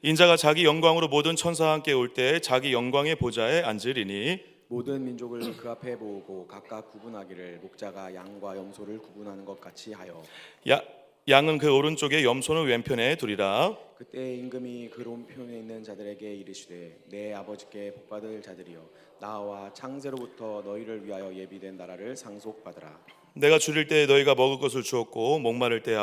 인자가 자기 영광으로 모든 천사와 함께 올 때 자기 영광의 보좌에 앉으리니 모든 민족을 그 앞에 모으고 각각 구분하기를 목자가 양과 염소를 구분하는 것 같이 하여 양은 그 오른쪽에 염소는 왼편에 두리라. 그때 임금이 그 오른편에 있는 자들에게 이르시되 내 아버지께 복받을 자들이여 나와 창세로부터 너희를 위하여 예비된 나라를 상속받으라. 내가 줄일 때 너희가 먹을 것을 주었고 목마를 때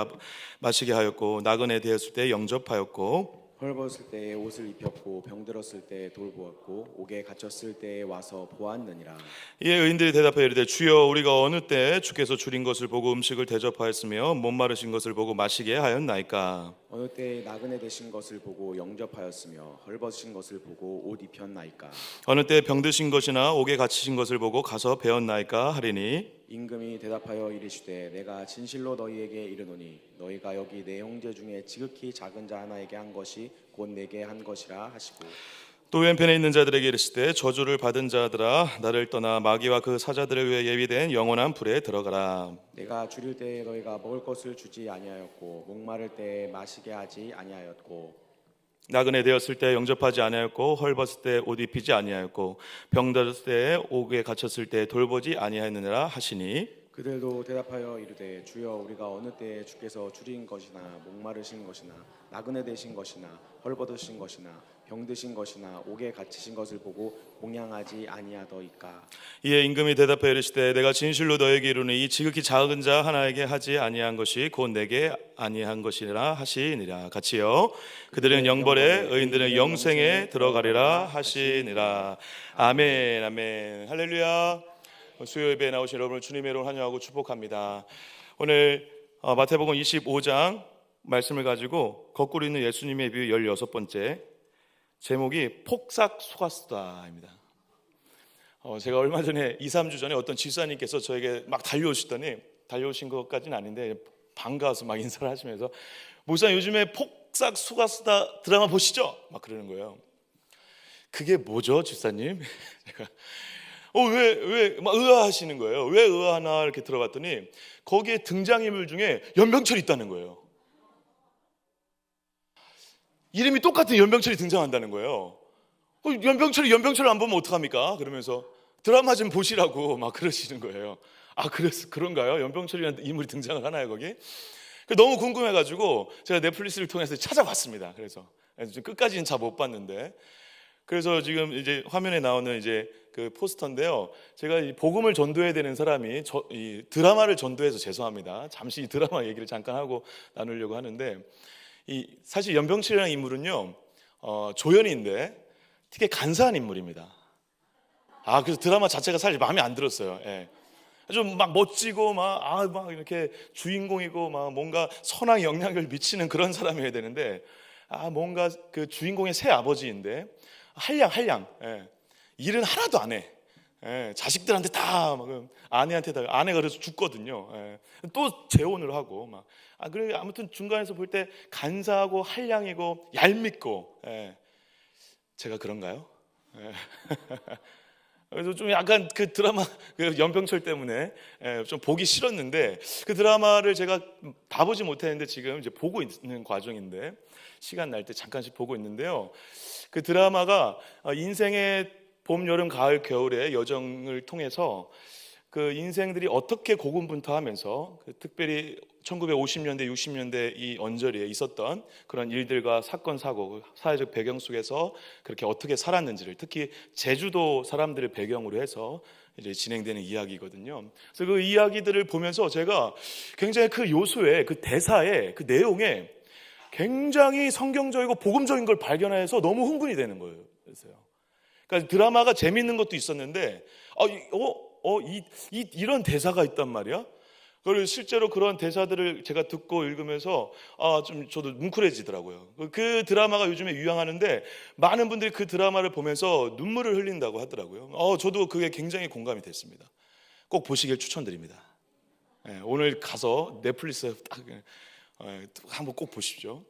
마시게 하였고 나그네 되었을 때 영접하였고 헐벗을 때에 옷을 입혔고 병들었을 때에 돌보았고 옥에 갇혔을 때에 와서 보았느니라. 이에 의인들이 대답하여 이르되 주여 우리가 어느 때 주께서 줄인 것을 보고 음식을 대접하였으며 목마르신 것을 보고 마시게 하였나이까. 어느 때에 나그네 되신 것을 보고 영접하였으며 헐벗으신 것을 보고 옷 입혔나이까. 어느 때 병드신 것이나 옥에 갇히신 것을 보고 가서 배웠나이까 하리니 임금이 대답하여 이르시되 내가 진실로 너희에게 이르노니 너희가 여기 내 형제 중에 지극히 작은 자 하나에게 한 것이 곧 내게 한 것이라 하시고 또 왼편에 있는 자들에게 이르시되 저주를 받은 자들아 나를 떠나 마귀와 그 사자들을 위해 예비된 영원한 불에 들어가라. 내가 줄일 때에 너희가 먹을 것을 주지 아니하였고 목마를 때에 마시게 하지 아니하였고 나그네 되었을 때 영접하지 아니하였고 헐벗을 때 옷 입히지 아니하였고 병들었을 때 옥에 갇혔을 때 돌보지 아니하였느니라 하시니 그들도 대답하여 이르되 주여 우리가 어느 때에 주께서 줄인 것이나 목마르신 것이나 나그네 되신 것이나 헐벗으신 것이나 병드신 것이나 옥에 갇히신 것을 보고 공양하지 아니하더이까. 이에 임금이 대답하여 이르시되 내가 진실로 너에게 이르노니 이 지극히 작은 자 하나에게 하지 아니한 것이 곧 내게 아니한 것이라 하시니라. 같이요. 그들은 영벌에 의인들은 영생에 들어가리라 하시니라. 아멘. 아멘. 할렐루야. 수요 예배에 나오신 여러분을 주님의 이름으로 환영하고 축복합니다. 오늘 마태복음 25장 말씀을 가지고 거꾸로 있는 예수님의 비유 16번째 제목이 폭삭 속았다입니다. 제가 얼마 전에 2, 3주 전에 어떤 집사님께서 저에게 막 달려오신 것까지는 아닌데 반가워서 막 인사를 하시면서 목사님 요즘에 폭삭 속았다 드라마 보시죠? 막 그러는 거예요. 그게 뭐죠, 집사님? 제가 왜 막 의아하시는 거예요. 왜 의아하나 이렇게 들어봤더니 거기에 등장인물 중에 연병철이 있다는 거예요. 이름이 똑같은 연병철이 등장한다는 거예요. 연병철을 안 보면 어떡합니까? 그러면서 드라마 좀 보시라고 막 그러시는 거예요. 그런가요? 연병철이라는 인물이 등장을 하나요, 거기? 너무 궁금해가지고 제가 넷플릭스를 통해서 찾아봤습니다. 그래서 끝까지는 잘 못 봤는데. 그래서 지금 이제 화면에 나오는 이제 그 포스터인데요. 제가 이 복음을 전도해야 되는 사람이 이 드라마를 전도해서 죄송합니다. 잠시 이 드라마 얘기를 잠깐 하고 나누려고 하는데 사실 연병철이라는 인물은요 조연인데 되게 간사한 인물입니다. 그래서 드라마 자체가 사실 마음에 안 들었어요. 예. 좀 막 멋지고 막 이렇게 주인공이고 막 뭔가 선한 영향을 미치는 그런 사람이어야 되는데 뭔가 그 주인공의 새 아버지인데 한량 예. 일은 하나도 안 해. 예. 자식들한테 다 아내한테 다 아내가 그래서 죽거든요. 예. 또 재혼을 하고 막 그래 아무튼 중간에서 볼 때 간사하고 한량이고 얄밉고 예. 제가 그런가요? 예. 그래서 좀 약간 그 드라마 그 연병철 때문에 좀 보기 싫었는데 그 드라마를 제가 다 보지 못했는데 지금 이제 보고 있는 과정인데 시간 날 때 잠깐씩 보고 있는데요. 그 드라마가 인생의 봄, 여름, 가을, 겨울의 여정을 통해서 그 인생들이 어떻게 고군분투하면서 특별히 1950년대, 60년대 이 언저리에 있었던 그런 일들과 사건, 사고, 사회적 배경 속에서 그렇게 어떻게 살았는지를 특히 제주도 사람들을 배경으로 해서 이제 진행되는 이야기거든요. 그래서 그 이야기들을 보면서 제가 굉장히 그 요소에 그 대사에 그 내용에 굉장히 성경적이고 복음적인 걸 발견해서 너무 흥분이 되는 거예요. 그러니까 드라마가 재밌는 것도 있었는데 이런 대사가 있단 말이야. 그리고 실제로 그런 대사들을 제가 듣고 읽으면서 좀 저도 뭉클해지더라고요. 그 드라마가 요즘에 유행하는데 많은 분들이 그 드라마를 보면서 눈물을 흘린다고 하더라고요. 저도 그게 굉장히 공감이 됐습니다. 꼭 보시길 추천드립니다. 오늘 가서 넷플릭스에 딱 한번 꼭 보십시오.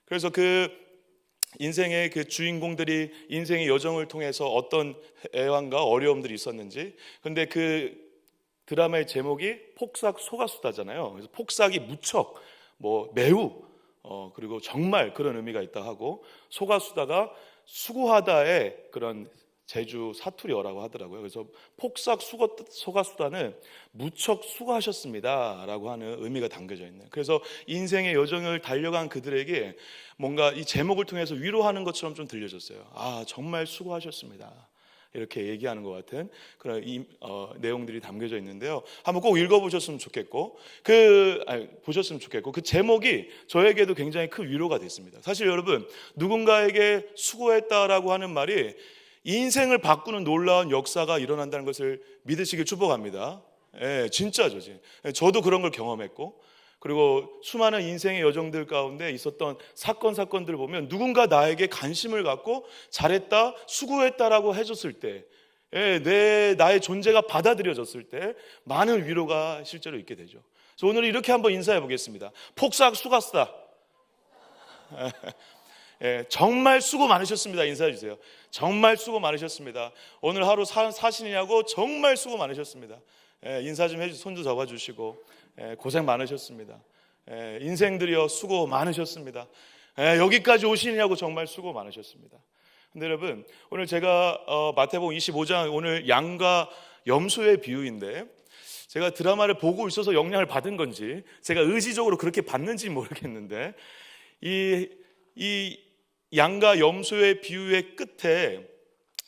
그래서 그 인생의 그 주인공들이 인생의 여정을 통해서 어떤 애환과 어려움들이 있었는지, 근데 그 드라마의 제목이 폭삭 속았수다잖아요. 그래서 폭삭이 무척 매우 그리고 정말 그런 의미가 있다 하고, 속았수다가 수고하다의 그런 제주 사투리어라고 하더라고요. 그래서 폭삭 속았수다는 무척 수고하셨습니다라고 하는 의미가 담겨져 있는. 그래서 인생의 여정을 달려간 그들에게 뭔가 이 제목을 통해서 위로하는 것처럼 좀 들려졌어요. 아, 정말 수고하셨습니다. 이렇게 얘기하는 것 같은 그런 내용들이 담겨져 있는데요. 한번 꼭 읽어보셨으면 좋겠고, 보셨으면 좋겠고, 그 제목이 저에게도 굉장히 큰 위로가 됐습니다. 사실 여러분, 누군가에게 수고했다라고 하는 말이 인생을 바꾸는 놀라운 역사가 일어난다는 것을 믿으시길 축복합니다. 진짜죠. 저도 그런 걸 경험했고, 그리고 수많은 인생의 여정들 가운데 있었던 사건들을 보면 누군가 나에게 관심을 갖고 잘했다, 수고했다라고 해줬을 때, 나의 존재가 받아들여졌을 때 많은 위로가 실제로 있게 되죠. 그래서 오늘 이렇게 한번 인사해 보겠습니다. 폭삭 수고하셨다. 정말 수고 많으셨습니다. 인사해 주세요. 정말 수고 많으셨습니다. 오늘 하루 사시느냐고 정말 수고 많으셨습니다. 인사 좀 해주시고, 손도 잡아주시고, 고생 많으셨습니다. 인생들이여 수고 많으셨습니다. 여기까지 오시느냐고 정말 수고 많으셨습니다. 근데 여러분, 오늘 제가 마태복음 25장 오늘 양과 염소의 비유인데, 제가 드라마를 보고 있어서 영향을 받은 건지 제가 의지적으로 그렇게 받는지 모르겠는데, 이 양과 염소의 비유의 끝에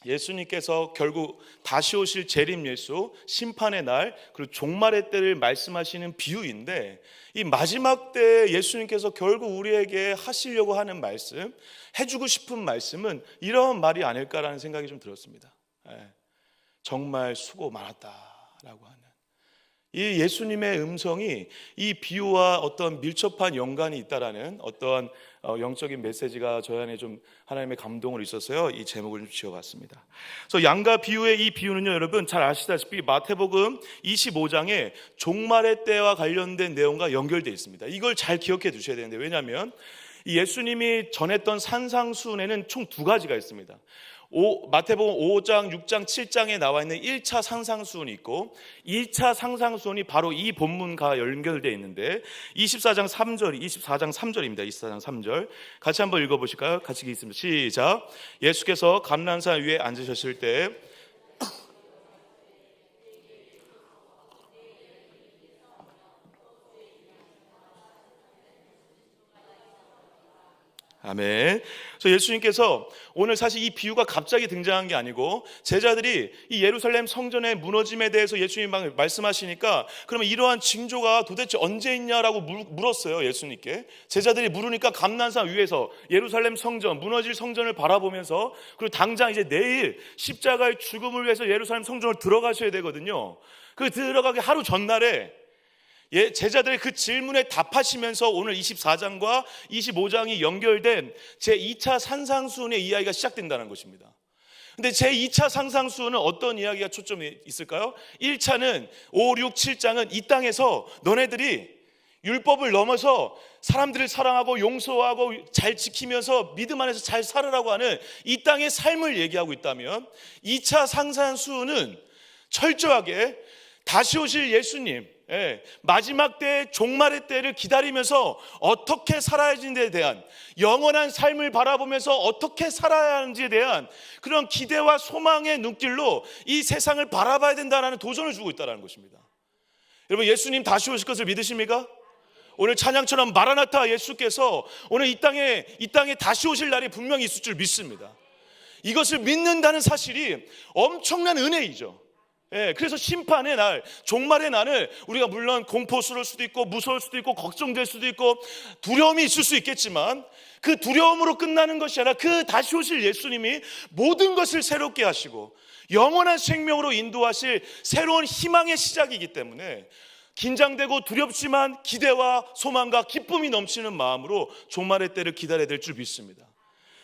예수님께서 결국 다시 오실 재림 예수, 심판의 날, 그리고 종말의 때를 말씀하시는 비유인데, 이 마지막 때 예수님께서 결국 우리에게 하시려고 하는 말씀, 해주고 싶은 말씀은 이런 말이 아닐까라는 생각이 좀 들었습니다. 정말 수고 많았다라고 하는 이 예수님의 음성이 이 비유와 어떤 밀접한 연관이 있다라는 어떤 영적인 메시지가 저희 안에 좀 하나님의 감동을 있어서요, 이 제목을 좀 지어봤습니다. 그래서 양과 비유의 이 비유는요, 여러분 잘 아시다시피 마태복음 25장에 종말의 때와 관련된 내용과 연결되어 있습니다. 이걸 잘 기억해 두셔야 되는데, 왜냐하면 이 예수님이 전했던 산상수훈에는 총 두 가지가 있습니다. 마태복음 5장, 6장, 7장에 나와 있는 1차 상상수훈이 있고, 2차 상상수훈이 바로 이 본문과 연결되어 있는데 24장 3절입니다. 24장 3절 같이 한번 읽어보실까요? 같이 읽겠습니다. 시작. 예수께서 감람산 위에 앉으셨을 때 아멘. 그래서 예수님께서 오늘 사실 이 비유가 갑자기 등장한 게 아니고, 제자들이 이 예루살렘 성전의 무너짐에 대해서 예수님이 말씀하시니까, 그러면 이러한 징조가 도대체 언제 있냐라고 물었어요. 예수님께. 제자들이 물으니까 감난산 위에서 예루살렘 성전, 무너질 성전을 바라보면서, 그리고 당장 이제 내일 십자가의 죽음을 위해서 예루살렘 성전을 들어가셔야 되거든요. 그 들어가기 하루 전날에 제자들의 그 질문에 답하시면서 오늘 24장과 25장이 연결된 제2차 산상수훈의 이야기가 시작된다는 것입니다. 근데 제2차 상상수훈은 어떤 이야기가 초점이 있을까요? 1차는 5, 6, 7장은 이 땅에서 너네들이 율법을 넘어서 사람들을 사랑하고 용서하고 잘 지키면서 믿음 안에서 잘 살으라고 하는 이 땅의 삶을 얘기하고 있다면, 2차 상상수훈은 철저하게 다시 오실 예수님, 마지막 때 종말의 때를 기다리면서 어떻게 살아야 하는지에 대한, 영원한 삶을 바라보면서 어떻게 살아야 하는지에 대한 그런 기대와 소망의 눈길로 이 세상을 바라봐야 된다는 도전을 주고 있다는 것입니다. 여러분, 예수님 다시 오실 것을 믿으십니까? 오늘 찬양처럼 마라나타 예수께서 오늘 이 땅에 다시 오실 날이 분명히 있을 줄 믿습니다. 이것을 믿는다는 사실이 엄청난 은혜이죠. 그래서 심판의 날, 종말의 날을 우리가 물론 공포스러울 수도 있고 무서울 수도 있고 걱정될 수도 있고 두려움이 있을 수 있겠지만, 그 두려움으로 끝나는 것이 아니라 그 다시 오실 예수님이 모든 것을 새롭게 하시고 영원한 생명으로 인도하실 새로운 희망의 시작이기 때문에, 긴장되고 두렵지만 기대와 소망과 기쁨이 넘치는 마음으로 종말의 때를 기다려야 될 줄 믿습니다.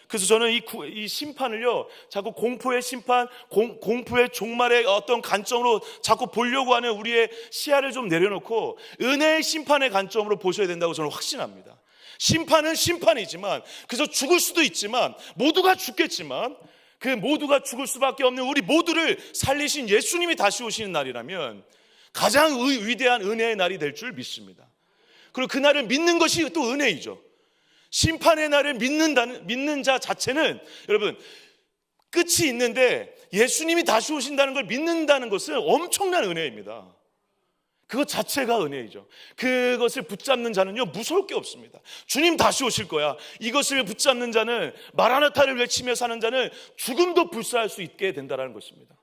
그래서 저는 이 심판을요, 자꾸 공포의 심판, 공포의 종말의 어떤 관점으로 자꾸 보려고 하는 우리의 시야를 좀 내려놓고 은혜의 심판의 관점으로 보셔야 된다고 저는 확신합니다. 심판은 심판이지만, 그래서 죽을 수도 있지만, 모두가 죽겠지만, 그 모두가 죽을 수밖에 없는 우리 모두를 살리신 예수님이 다시 오시는 날이라면 가장 위대한 은혜의 날이 될 줄 믿습니다. 그리고 그날을 믿는 것이 또 은혜이죠. 심판의 날을 믿는 자 자체는 여러분 끝이 있는데 예수님이 다시 오신다는 걸 믿는다는 것은 엄청난 은혜입니다. 그것 자체가 은혜이죠. 그것을 붙잡는 자는요 무서울 게 없습니다. 주님 다시 오실 거야. 이것을 붙잡는 자는, 마라나타를 외치며 사는 자는 죽음도 불사할 수 있게 된다는 것입니다.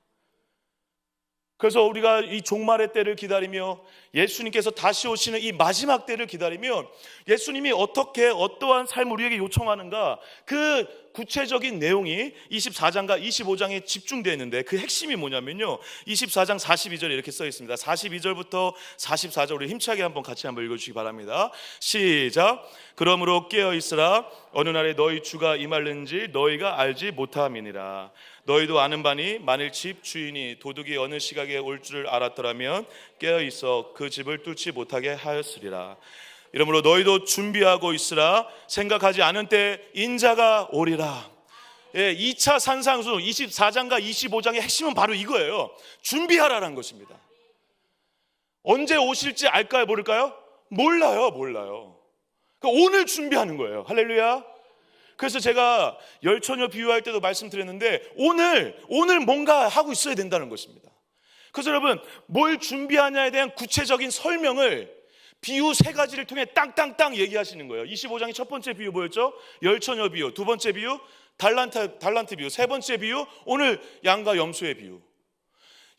그래서 우리가 이 종말의 때를 기다리며 예수님께서 다시 오시는 이 마지막 때를 기다리며 예수님이 어떠한 삶을 우리에게 요청하는가, 그 구체적인 내용이 24장과 25장에 집중되어 있는데 그 핵심이 뭐냐면요, 24장 42절에 이렇게 써 있습니다. 42절부터 44절 우리 힘차게 같이 한번 읽어주시기 바랍니다. 시작. 그러므로 깨어있으라. 어느 날에 너희 주가 임할는지 너희가 알지 못함이니라. 너희도 아는 바니 만일 집 주인이 도둑이 어느 시각에 올 줄을 알았더라면 깨어있어 그 집을 뚫지 못하게 하였으리라. 이러므로 너희도 준비하고 있으라. 생각하지 않은 때 인자가 오리라. 2차 산상수 24장과 25장의 핵심은 바로 이거예요. 준비하라는 것입니다. 언제 오실지 알까요, 모를까요? 몰라요. 그러니까 오늘 준비하는 거예요. 할렐루야. 그래서 제가 열처녀 비유할 때도 말씀드렸는데 오늘 뭔가 하고 있어야 된다는 것입니다. 그래서 여러분, 뭘 준비하냐에 대한 구체적인 설명을 비유 3가지를 통해 땅땅땅 얘기하시는 거예요. 25장의 첫 번째 비유 뭐였죠? 열처녀 비유. 두 번째 비유 달란트 비유. 세 번째 비유 오늘 양과 염소의 비유.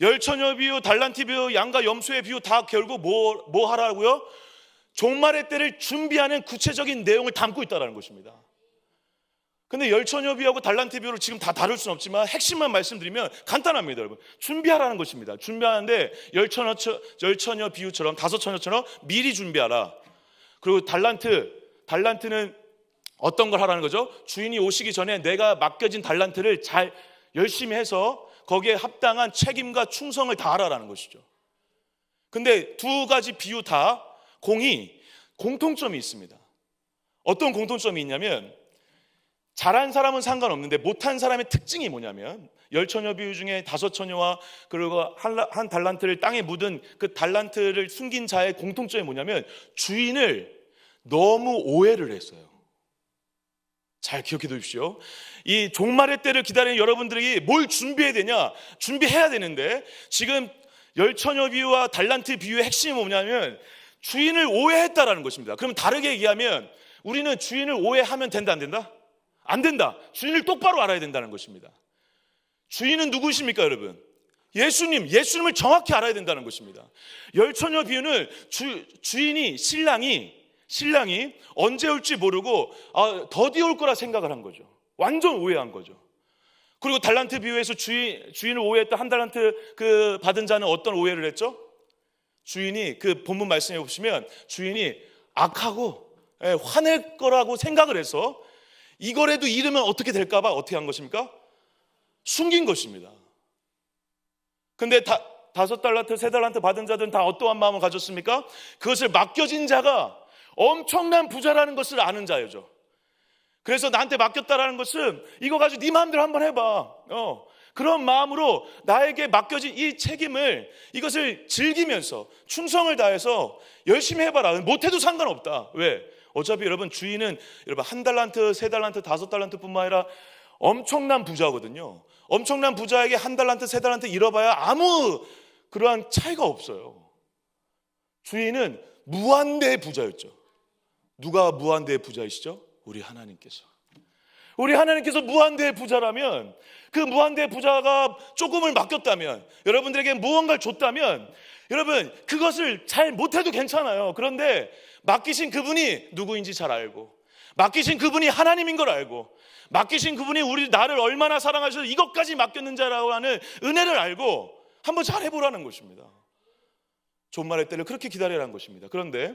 열처녀 비유, 달란트 비유, 양과 염소의 비유 다 결국 뭐 하라고요? 종말의 때를 준비하는 구체적인 내용을 담고 있다는 것입니다. 근데 열처녀 비유하고 달란트 비유를 지금 다 다룰 수는 없지만 핵심만 말씀드리면 간단합니다, 여러분. 준비하라는 것입니다. 준비하는데 열처녀 비유처럼, 다섯 처녀처럼 미리 준비하라. 그리고 달란트는 어떤 걸 하라는 거죠? 주인이 오시기 전에 내가 맡겨진 달란트를 잘 열심히 해서 거기에 합당한 책임과 충성을 다하라는 것이죠. 근데 두 가지 비유 다 공통점이 있습니다. 어떤 공통점이 있냐면, 잘한 사람은 상관없는데 못한 사람의 특징이 뭐냐면, 열처녀 비유 중에 다섯 처녀와 그리고 한 달란트를 땅에 묻은 그 달란트를 숨긴 자의 공통점이 뭐냐면 주인을 너무 오해를 했어요. 잘 기억해 두십시오. 이 종말의 때를 기다리는 여러분들이 뭘 준비해야 되냐? 준비해야 되는데 지금 열처녀 비유와 달란트 비유의 핵심이 뭐냐면 주인을 오해했다라는 것입니다. 그럼 다르게 얘기하면 우리는 주인을 오해하면 된다, 안 된다? 안 된다. 주인을 똑바로 알아야 된다는 것입니다. 주인은 누구십니까, 여러분? 예수님을 정확히 알아야 된다는 것입니다. 열처녀 비유는 주인이 신랑이 언제 올지 모르고 더디 올 거라 생각을 한 거죠. 완전 오해한 거죠. 그리고 달란트 비유에서 주인을 오해했던 한 달란트 그 받은 자는 어떤 오해를 했죠? 주인이, 그 본문 말씀해 보시면 주인이 악하고 화낼 거라고 생각을 해서 이거라도 잃으면 어떻게 될까 봐 어떻게 한 것입니까? 숨긴 것입니다. 근데 다섯 달란트, 세 달란트 받은 자들은 다 어떠한 마음을 가졌습니까? 그것을 맡겨진 자가 엄청난 부자라는 것을 아는 자예요. 그래서 나한테 맡겼다라는 것은 이거 가지고 네 마음대로 한번 해봐. 그런 마음으로 나에게 맡겨진 이 책임을, 이것을 즐기면서 충성을 다해서 열심히 해봐라. 못해도 상관없다. 왜? 어차피 여러분 주인은 한 달란트, 세 달란트, 다섯 달란트뿐만 아니라 엄청난 부자거든요. 엄청난 부자에게 한 달란트, 세 달란트 잃어봐야 아무 그러한 차이가 없어요. 주인은 무한대의 부자였죠. 누가 무한대의 부자이시죠? 우리 하나님께서. 우리 하나님께서 무한대의 부자라면, 그 무한대의 부자가 조금을 맡겼다면, 여러분들에게 무언가를 줬다면 여러분 그것을 잘 못해도 괜찮아요. 그런데 맡기신 그분이 누구인지 잘 알고, 맡기신 그분이 하나님인 걸 알고, 맡기신 그분이 나를 얼마나 사랑하셔서 이것까지 맡겼는지라고 하는 은혜를 알고 한번 잘 해보라는 것입니다. 종말의 때를 그렇게 기다리라는 것입니다. 그런데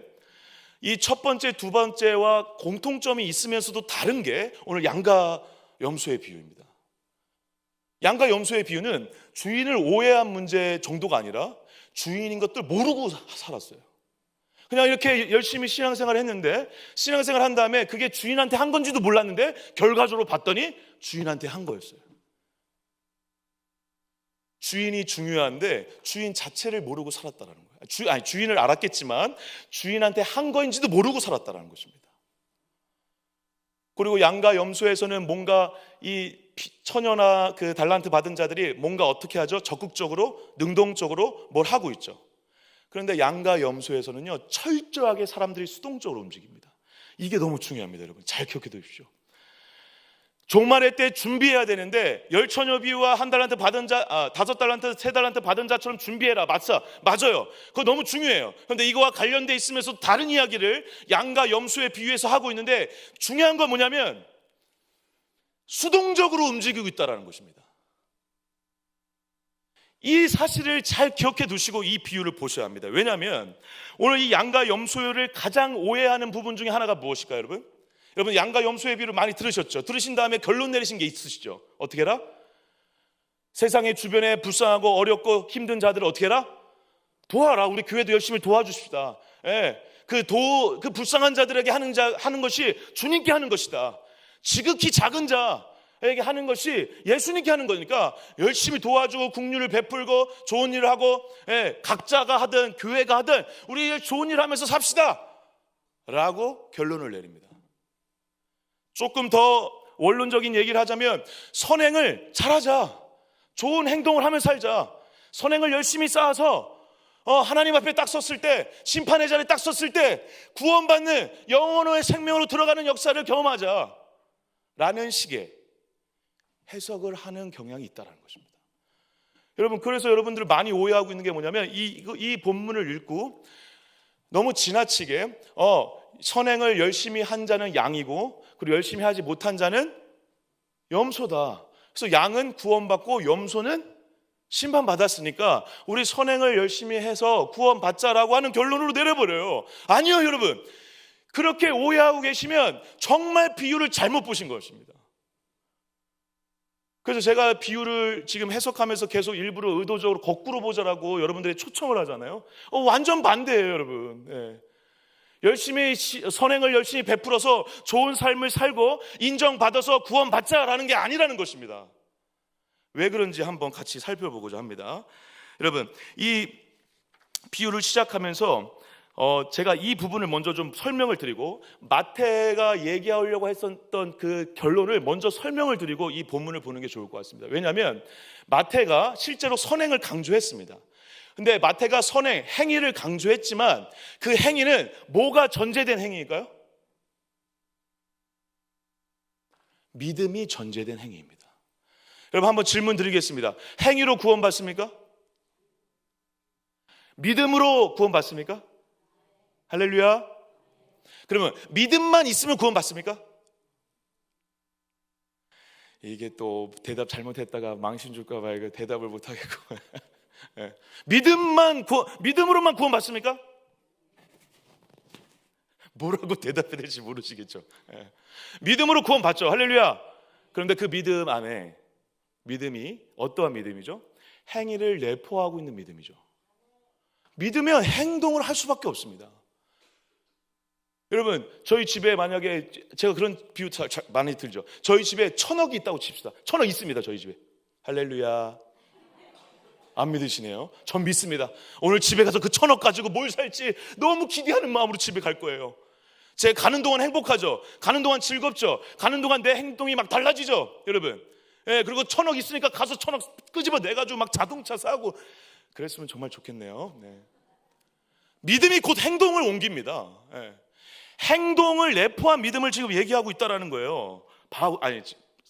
이 첫 번째, 두 번째와 공통점이 있으면서도 다른 게 오늘 양과 염소의 비유입니다. 양과 염소의 비유는 주인을 오해한 문제 정도가 아니라 주인인 것들 모르고 살았어요. 그냥 이렇게 열심히 신앙생활을 했는데, 신앙생활 한 다음에 그게 주인한테 한 건지도 몰랐는데 결과적으로 봤더니 주인한테 한 거였어요. 주인이 중요한데 주인 자체를 모르고 살았다는 거예요. 주인을 알았겠지만 주인한테 한 거인지도 모르고 살았다는 것입니다. 그리고 양과 염소에서는 뭔가 이 처녀나 그 달란트 받은 자들이 뭔가 어떻게 하죠? 적극적으로, 능동적으로 뭘 하고 있죠. 그런데 양과 염소에서는요, 철저하게 사람들이 수동적으로 움직입니다. 이게 너무 중요합니다, 여러분. 잘 기억해 두십시오. 종말의 때 준비해야 되는데 10처녀 비유와 1달란트 받은 자, 5달란트, 3달란트 받은 자처럼 준비해라. 맞아요. 그거 너무 중요해요. 그런데 이거와 관련돼 있으면서 다른 이야기를 양과 염소에 비유해서 하고 있는데, 중요한 건 뭐냐면 수동적으로 움직이고 있다는 것입니다. 이 사실을 잘 기억해 두시고 이 비유를 보셔야 합니다. 왜냐하면 오늘 이 양과 염소를 가장 오해하는 부분 중에 하나가 무엇일까요, 여러분? 여러분, 양과 염소의 비유를 많이 들으셨죠? 들으신 다음에 결론 내리신 게 있으시죠? 어떻게 해라? 세상의 주변에 불쌍하고 어렵고 힘든 자들을 어떻게 해라? 도와라. 우리 교회도 열심히 도와주십시다. 예, 그 불쌍한 자들에게 하는 것이 주님께 하는 것이다. 지극히 작은 자에게 하는 것이 예수님께 하는 거니까 열심히 도와주고 긍휼을 베풀고 좋은 일을 하고, 예, 각자가 하든 교회가 하든 우리 좋은 일 하면서 삽시다 라고 결론을 내립니다. 조금 더 원론적인 얘기를 하자면 선행을 잘하자. 좋은 행동을 하며 살자. 선행을 열심히 쌓아서 하나님 앞에 딱 섰을 때, 심판의 자리에 딱 섰을 때 구원받는 영원의 생명으로 들어가는 역사를 경험하자 라는 식의 해석을 하는 경향이 있다는 것입니다. 여러분, 그래서 여러분들 많이 오해하고 있는 게 뭐냐면 이 본문을 읽고 너무 지나치게 선행을 열심히 한 자는 양이고 그리고 열심히 하지 못한 자는 염소다. 그래서 양은 구원받고 염소는 심판받았으니까 우리 선행을 열심히 해서 구원받자라고 하는 결론으로 내려버려요. 아니요, 여러분. 그렇게 오해하고 계시면 정말 비유를 잘못 보신 것입니다. 그래서 제가 비유를 지금 해석하면서 계속 일부러 의도적으로 거꾸로 보자라고 여러분들이 초청을 하잖아요. 완전 반대예요, 여러분. 네. 선행을 열심히 베풀어서 좋은 삶을 살고 인정받아서 구원받자라는 게 아니라는 것입니다. 왜 그런지 한번 같이 살펴보고자 합니다. 여러분, 이 비유를 시작하면서 제가 이 부분을 먼저 좀 설명을 드리고 마태가 얘기하려고 했었던 그 결론을 먼저 설명을 드리고 이 본문을 보는 게 좋을 것 같습니다. 왜냐하면 마태가 실제로 선행을 강조했습니다. 근데 마태가 선행, 행위를 강조했지만 그 행위는 뭐가 전제된 행위일까요? 믿음이 전제된 행위입니다. 여러분, 한번 질문 드리겠습니다. 행위로 구원받습니까? 믿음으로 구원받습니까? 할렐루야. 그러면 믿음만 있으면 구원받습니까? 이게 또 대답 잘못했다가 망신 줄까 봐 이거 대답을 못 하겠고. 네. 믿음으로만 구원받습니까? 뭐라고 대답해야 될지 모르시겠죠. 네. 믿음으로 구원받죠. 할렐루야. 그런데 그 믿음 안에 믿음이 어떠한 믿음이죠? 행위를 내포하고 있는 믿음이죠. 믿으면 행동을 할 수밖에 없습니다. 여러분, 저희 집에 만약에 제가 그런 비유 많이 들죠. 저희 집에 1,000억이 있다고 칩시다. 1,000억 있습니다, 저희 집에. 할렐루야. 안 믿으시네요. 전 믿습니다. 오늘 집에 가서 그 1,000억 가지고 뭘 살지 너무 기대하는 마음으로 집에 갈 거예요. 제가 가는 동안 행복하죠. 가는 동안 즐겁죠. 가는 동안 내 행동이 막 달라지죠, 여러분. 예, 그리고 1,000억 있으니까 가서 1,000억 끄집어 내가지고 막 자동차 사고 그랬으면 정말 좋겠네요. 네. 믿음이 곧 행동을 옮깁니다. 예. 행동을 내포한 믿음을 지금 얘기하고 있다라는 거예요.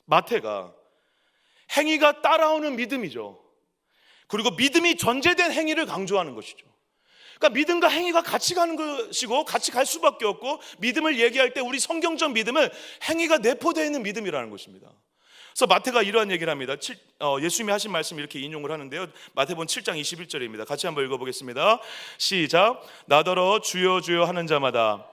마태가 행위가 따라오는 믿음이죠. 그리고 믿음이 전제된 행위를 강조하는 것이죠. 그러니까 믿음과 행위가 같이 가는 것이고 같이 갈 수밖에 없고, 믿음을 얘기할 때 우리 성경적 믿음은 행위가 내포되어 있는 믿음이라는 것입니다. 그래서 마태가 이러한 얘기를 합니다. 예수님이 하신 말씀 이렇게 인용을 하는데요. 마태복음 7장 21절입니다. 같이 한번 읽어보겠습니다. 시작. 나더러 주여 주여 하는 자마다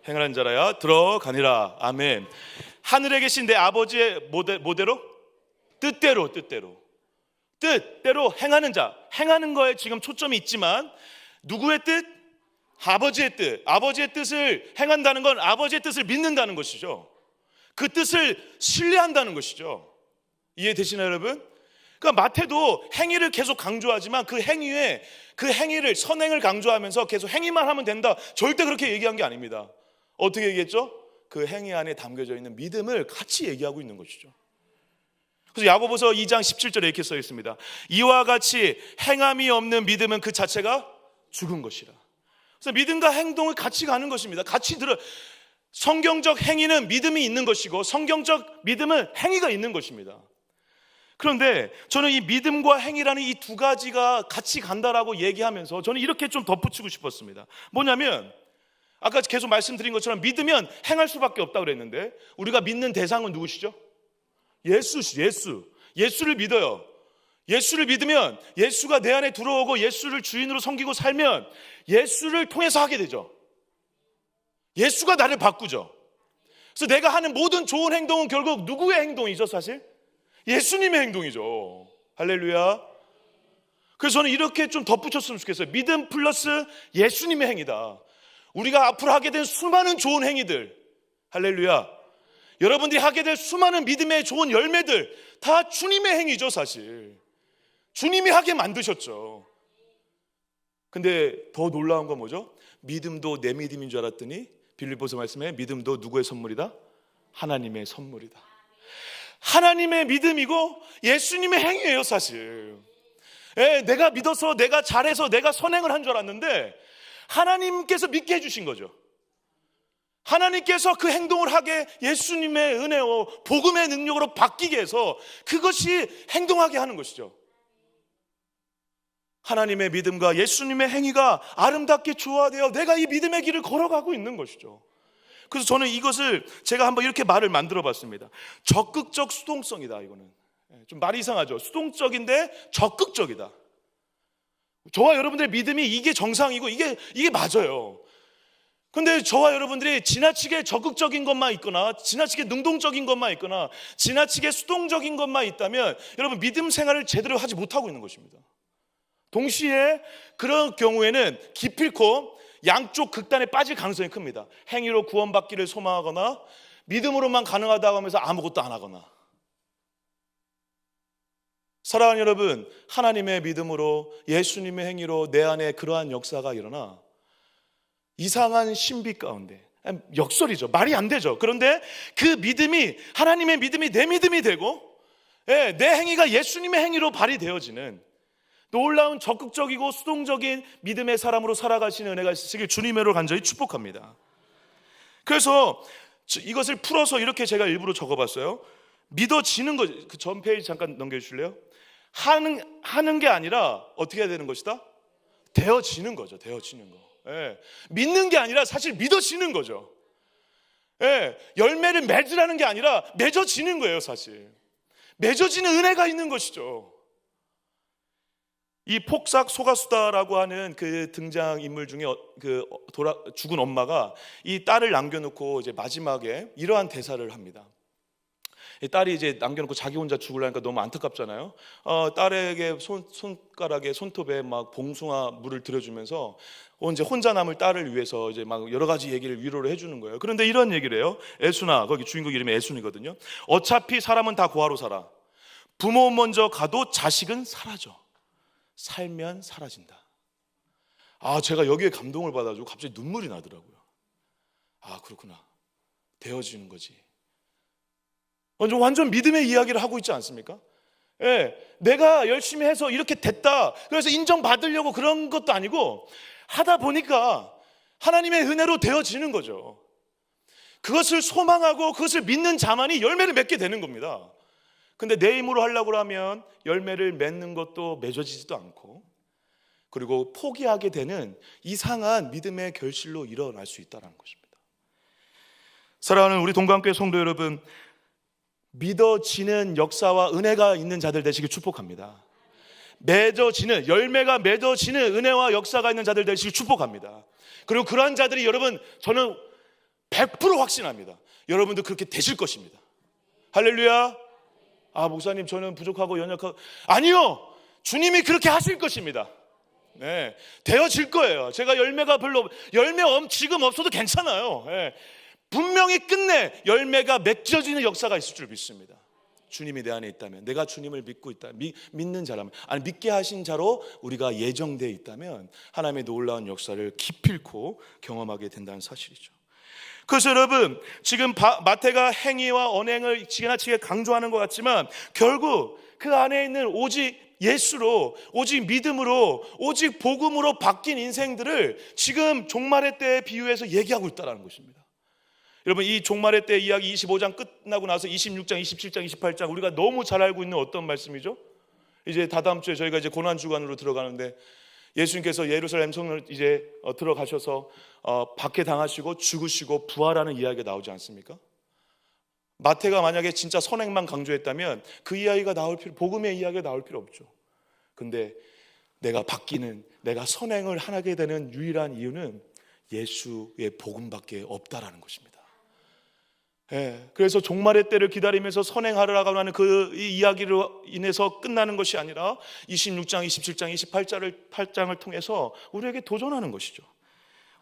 행하는 자라야 들어가니라. 아멘. 하늘에 계신 내 아버지의 모대로 뜻대로 행하는 자, 행하는 거에 지금 초점이 있지만 누구의 뜻? 아버지의 뜻. 아버지의 뜻을 행한다는 건 아버지의 뜻을 믿는다는 것이죠. 그 뜻을 신뢰한다는 것이죠. 이해되시나요, 여러분? 그러니까 마태도 행위를 계속 강조하지만 그 행위에 그 행위를, 선행을 강조하면서 계속 행위만 하면 된다, 절대 그렇게 얘기한 게 아닙니다. 어떻게 얘기했죠? 그 행위 안에 담겨져 있는 믿음을 같이 얘기하고 있는 것이죠. 그래서 야고보서 2장 17절에 이렇게 써 있습니다. 이와 같이 행함이 없는 믿음은 그 자체가 죽은 것이라. 그래서 믿음과 행동을 같이 가는 것입니다. 같이 성경적 행위는 믿음이 있는 것이고, 성경적 믿음은 행위가 있는 것입니다. 그런데 저는 이 믿음과 행위라는 이 두 가지가 같이 간다라고 얘기하면서 저는 이렇게 좀 덧붙이고 싶었습니다. 뭐냐면, 아까 계속 말씀드린 것처럼 믿으면 행할 수밖에 없다고 그랬는데, 우리가 믿는 대상은 누구시죠? 예수를 믿어요. 예수를 믿으면, 예수가 내 안에 들어오고 예수를 주인으로 섬기고 살면 예수를 통해서 하게 되죠. 예수가 나를 바꾸죠. 그래서 내가 하는 모든 좋은 행동은 결국 누구의 행동이죠, 사실? 예수님의 행동이죠. 할렐루야. 그래서 저는 이렇게 좀 덧붙였으면 좋겠어요. 믿음 플러스 예수님의 행위다. 우리가 앞으로 하게 된 수많은 좋은 행위들, 할렐루야, 여러분들이 하게 될 수많은 믿음의 좋은 열매들 다 주님의 행위죠. 사실 주님이 하게 만드셨죠. 근데 더 놀라운 건 뭐죠? 믿음도 내 믿음인 줄 알았더니 빌립보서 말씀에 믿음도 누구의 선물이다? 하나님의 선물이다. 하나님의 믿음이고 예수님의 행위예요, 사실. 내가 믿어서, 내가 잘해서, 내가 선행을 한 줄 알았는데 하나님께서 믿게 해주신 거죠. 하나님께서 그 행동을 하게 예수님의 은혜와 복음의 능력으로 바뀌게 해서 그것이 행동하게 하는 것이죠. 하나님의 믿음과 예수님의 행위가 아름답게 조화되어 내가 이 믿음의 길을 걸어가고 있는 것이죠. 그래서 저는 이것을 제가 한번 이렇게 말을 만들어 봤습니다. 적극적 수동성이다. 이거는 좀 말이 이상하죠. 수동적인데 적극적이다. 저와 여러분들의 믿음이 이게 정상이고 이게 맞아요. 근데 저와 여러분들이 지나치게 적극적인 것만 있거나 지나치게 능동적인 것만 있거나 지나치게 수동적인 것만 있다면 여러분 믿음 생활을 제대로 하지 못하고 있는 것입니다. 동시에 그런 경우에는 기필코 양쪽 극단에 빠질 가능성이 큽니다. 행위로 구원받기를 소망하거나 믿음으로만 가능하다고 하면서 아무것도 안 하거나. 사랑하는 여러분, 하나님의 믿음으로 예수님의 행위로 내 안에 그러한 역사가 일어나 이상한 신비 가운데, 역설이죠. 말이 안 되죠. 그런데 그 믿음이, 하나님의 믿음이 내 믿음이 되고 내 행위가 예수님의 행위로 발휘되어지는 놀라운 적극적이고 수동적인 믿음의 사람으로 살아가시는 은혜가 있으시길 주님으로 간절히 축복합니다. 그래서 이것을 풀어서 이렇게 제가 일부러 적어봤어요. 믿어지는 것, 그 전 페이지 잠깐 넘겨주실래요? 하는 게 아니라 어떻게 해야 되는 것이다? 되어지는 거죠. 되어지는 거. 믿는 게 아니라 사실 믿어지는 거죠. 열매를 맺으라는 게 아니라 맺어지는 거예요. 사실 맺어지는 은혜가 있는 것이죠. 이 폭삭 소가수다라고 하는 그 등장 인물 중에 죽은 엄마가 이 딸을 남겨놓고 이제 마지막에 이러한 대사를 합니다. 이 딸이 이제 남겨놓고 자기 혼자 죽으려니까 너무 안타깝잖아요. 딸에게 손가락에 손톱에 막 봉숭아 물을 들여주면서 이제 혼자 남을 딸을 위해서 이제 막 여러 가지 얘기를 위로를 해주는 거예요. 그런데 이런 얘기를 해요. 애순아, 거기 주인공 이름이 애순이거든요. 어차피 사람은 다 고아로 살아. 부모 먼저 가도 자식은 사라져. 살면 사라진다. 제가 여기에 감동을 받아가지고 갑자기 눈물이 나더라고요. 그렇구나. 되어지는 거지. 완전 믿음의 이야기를 하고 있지 않습니까? 내가 열심히 해서 이렇게 됐다, 그래서 인정받으려고 그런 것도 아니고 하다 보니까 하나님의 은혜로 되어지는 거죠. 그것을 소망하고 그것을 믿는 자만이 열매를 맺게 되는 겁니다. 근데 내 힘으로 하려고 하면 열매를 맺는 것도 맺어지지도 않고, 그리고 포기하게 되는 이상한 믿음의 결실로 일어날 수 있다는 것입니다. 사랑하는 우리 동강교회 성도 여러분, 믿어지는 역사와 은혜가 있는 자들 되시길 축복합니다. 맺어지는, 열매가 맺어지는 은혜와 역사가 있는 자들 되시길 축복합니다. 그리고 그러한 자들이 여러분, 저는 100% 확신합니다. 여러분도 그렇게 되실 것입니다. 할렐루야. 목사님 저는 부족하고 연약하고, 아니요, 주님이 그렇게 하실 것입니다. 되어질 거예요. 제가 열매가 별로, 지금 없어도 괜찮아요. 분명히 끝내 열매가 맺혀지는 역사가 있을 줄 믿습니다. 주님이 내 안에 있다면, 내가 주님을 믿고 있다, 믿는 자라면, 아니 믿게 하신 자로 우리가 예정되어 있다면 하나님의 놀라운 역사를 기필코 경험하게 된다는 사실이죠. 그래서 여러분, 지금 마태가 행위와 언행을 지나치게 강조하는 것 같지만 결국 그 안에 있는 오직 예수로, 오직 믿음으로, 오직 복음으로 바뀐 인생들을 지금 종말의 때에 비유해서 얘기하고 있다는 것입니다. 여러분, 이 종말의 때 이야기 25장 끝나고 나서 26장, 27장, 28장 우리가 너무 잘 알고 있는 어떤 말씀이죠? 이제 다다음 주에 저희가 이제 고난주간으로 들어가는데 예수님께서 예루살렘 성을 이제 들어가셔서 박해당하시고 죽으시고 부활하는 이야기가 나오지 않습니까? 마태가 만약에 진짜 선행만 강조했다면 그 이야기가 복음의 이야기가 나올 필요 없죠. 근데 내가 바뀌는, 내가 선행을 하게 되는 유일한 이유는 예수의 복음밖에 없다라는 것입니다. 그래서 종말의 때를 기다리면서 선행하라고 하는 그 이야기로 인해서 끝나는 것이 아니라 26장, 27장, 28장을 통해서 우리에게 도전하는 것이죠.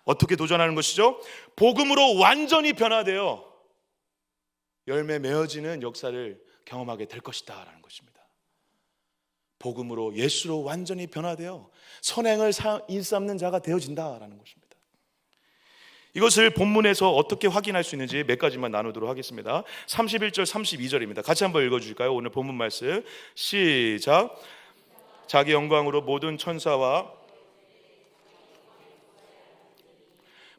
어떻게 도전하는 것이죠? 복음으로 완전히 변화되어 열매 맺어지는 역사를 경험하게 될 것이다 라는 것입니다. 복음으로, 예수로 완전히 변화되어 선행을 일삼는 자가 되어진다라는 것입니다. 이것을 본문에서 어떻게 확인할 수 있는지 몇 가지만 나누도록 하겠습니다. 31절 32절입니다. 같이 한번 읽어주실까요? 오늘 본문 말씀 시작. 자기 영광으로 모든 천사와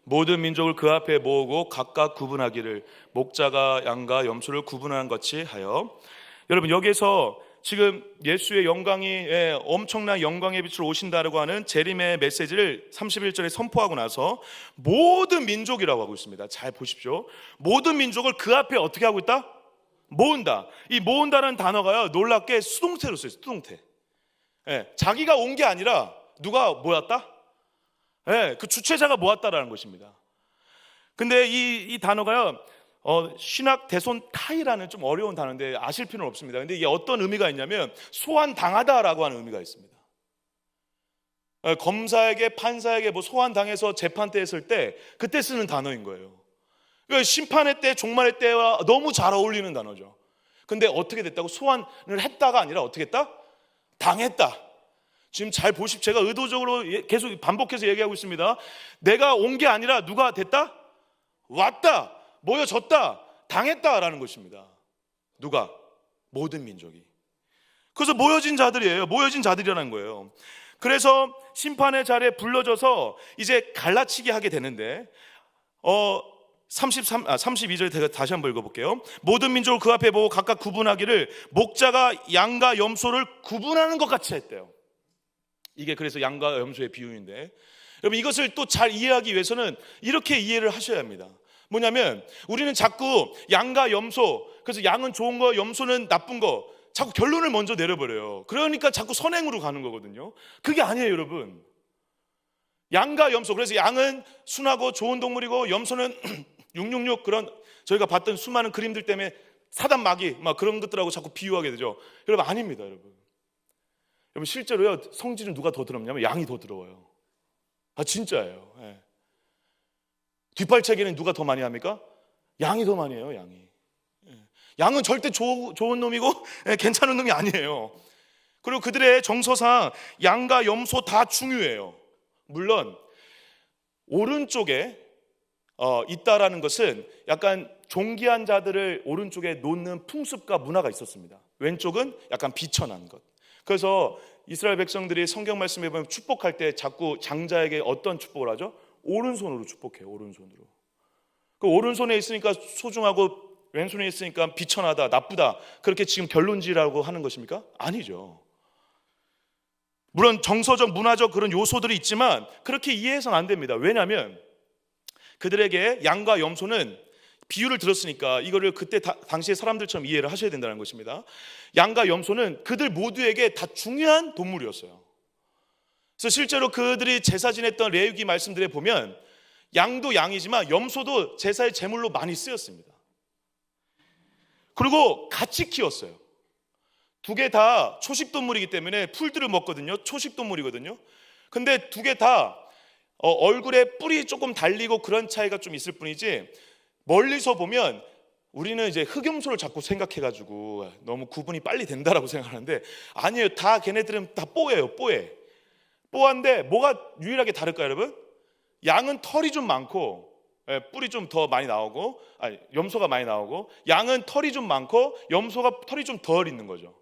모든 민족을 그 앞에 모으고 각각 구분하기를 목자가 양과 염소를 구분하는 것이 하여. 여러분, 여기에서 지금 예수의 영광이 엄청난 영광의 빛으로 오신다라고 하는 재림의 메시지를 31절에 선포하고 나서 모든 민족이라고 하고 있습니다. 잘 보십시오. 모든 민족을 그 앞에 어떻게 하고 있다? 모은다. 이 모은다는 단어가요, 놀랍게 수동태로 써요. 수동태. 자기가 온 게 아니라 누가 모였다? 그 주체자가 모았다라는 것입니다. 근데 이 단어가요, 신학 대손 타이라는 좀 어려운 단어인데 아실 필요는 없습니다. 근데 이게 어떤 의미가 있냐면 소환당하다라고 하는 의미가 있습니다. 검사에게, 판사에게 뭐 소환당해서 재판 때 했을 때 그때 쓰는 단어인 거예요. 그러니까 심판의 때, 종말의 때와 너무 잘 어울리는 단어죠. 근데 어떻게 됐다고? 소환을 했다가 아니라 어떻게 했다? 당했다. 지금 잘 보십시오. 제가 의도적으로 계속 반복해서 얘기하고 있습니다. 내가 온 게 아니라 누가 됐다? 왔다. 모여졌다. 당했다라는 것입니다. 누가? 모든 민족이. 그래서 모여진 자들이에요. 모여진 자들이라는 거예요. 그래서 심판의 자리에 불러져서 이제 갈라치게 하게 되는데 32절 다시 한번 읽어볼게요. 모든 민족을 그 앞에 보고 각각 구분하기를 목자가 양과 염소를 구분하는 것 같이 했대요. 이게 그래서 양과 염소의 비유인데, 여러분 이것을 또 잘 이해하기 위해서는 이렇게 이해를 하셔야 합니다. 뭐냐면 우리는 자꾸 양과 염소, 그래서 양은 좋은 거, 염소는 나쁜 거, 자꾸 결론을 먼저 내려버려요. 그러니까 자꾸 선행으로 가는 거거든요. 그게 아니에요, 여러분. 양과 염소, 그래서 양은 순하고 좋은 동물이고 염소는 666 그런 저희가 봤던 수많은 그림들 때문에 사단 마귀 막 그런 것들하고 자꾸 비유하게 되죠. 여러분 아닙니다, 여러분. 여러분 실제로요, 성질은 누가 더 더럽냐면 양이 더 더러워요. 진짜예요. 뒷발차기는 누가 더 많이 합니까? 양이 더 많이 해요, 양이. 양은 절대 좋은 놈이고 괜찮은 놈이 아니에요. 그리고 그들의 정서상 양과 염소 다 중요해요. 물론 오른쪽에 있다라는 것은 약간 존귀한 자들을 오른쪽에 놓는 풍습과 문화가 있었습니다. 왼쪽은 약간 비천한 것. 그래서 이스라엘 백성들이 성경 말씀에 보면 축복할 때 자꾸 장자에게 어떤 축복을 하죠? 오른손으로 축복해요. 오른손으로. 그 오른손에 있으니까 소중하고 왼손에 있으니까 비천하다, 나쁘다, 그렇게 지금 결론지라고 하는 것입니까? 아니죠. 물론 정서적, 문화적 그런 요소들이 있지만 그렇게 이해해서는 안 됩니다. 왜냐하면 그들에게 양과 염소는 비유를 들었으니까 이거를 그때 당시의 사람들처럼 이해를 하셔야 된다는 것입니다. 양과 염소는 그들 모두에게 다 중요한 동물이었어요. 그래서 실제로 그들이 제사 지냈던 레위기 말씀들에 보면 양도 양이지만 염소도 제사의 제물로 많이 쓰였습니다. 그리고 같이 키웠어요. 두 개 다 초식동물이기 때문에 풀들을 먹거든요. 초식동물이거든요. 근데 두 개 다 얼굴에 뿔이 조금 달리고 그런 차이가 좀 있을 뿐이지 멀리서 보면 우리는 이제 흑염소를 자꾸 생각해가지고 너무 구분이 빨리 된다라고 생각하는데 아니에요. 다 걔네들은 다 뽀예요. 뽀한데 뭐가 유일하게 다를까요, 여러분? 양은 털이 좀 많고 뿔이 좀 더 많이 나오고, 염소가 많이 나오고, 양은 털이 좀 많고 염소가 털이 좀 덜 있는 거죠.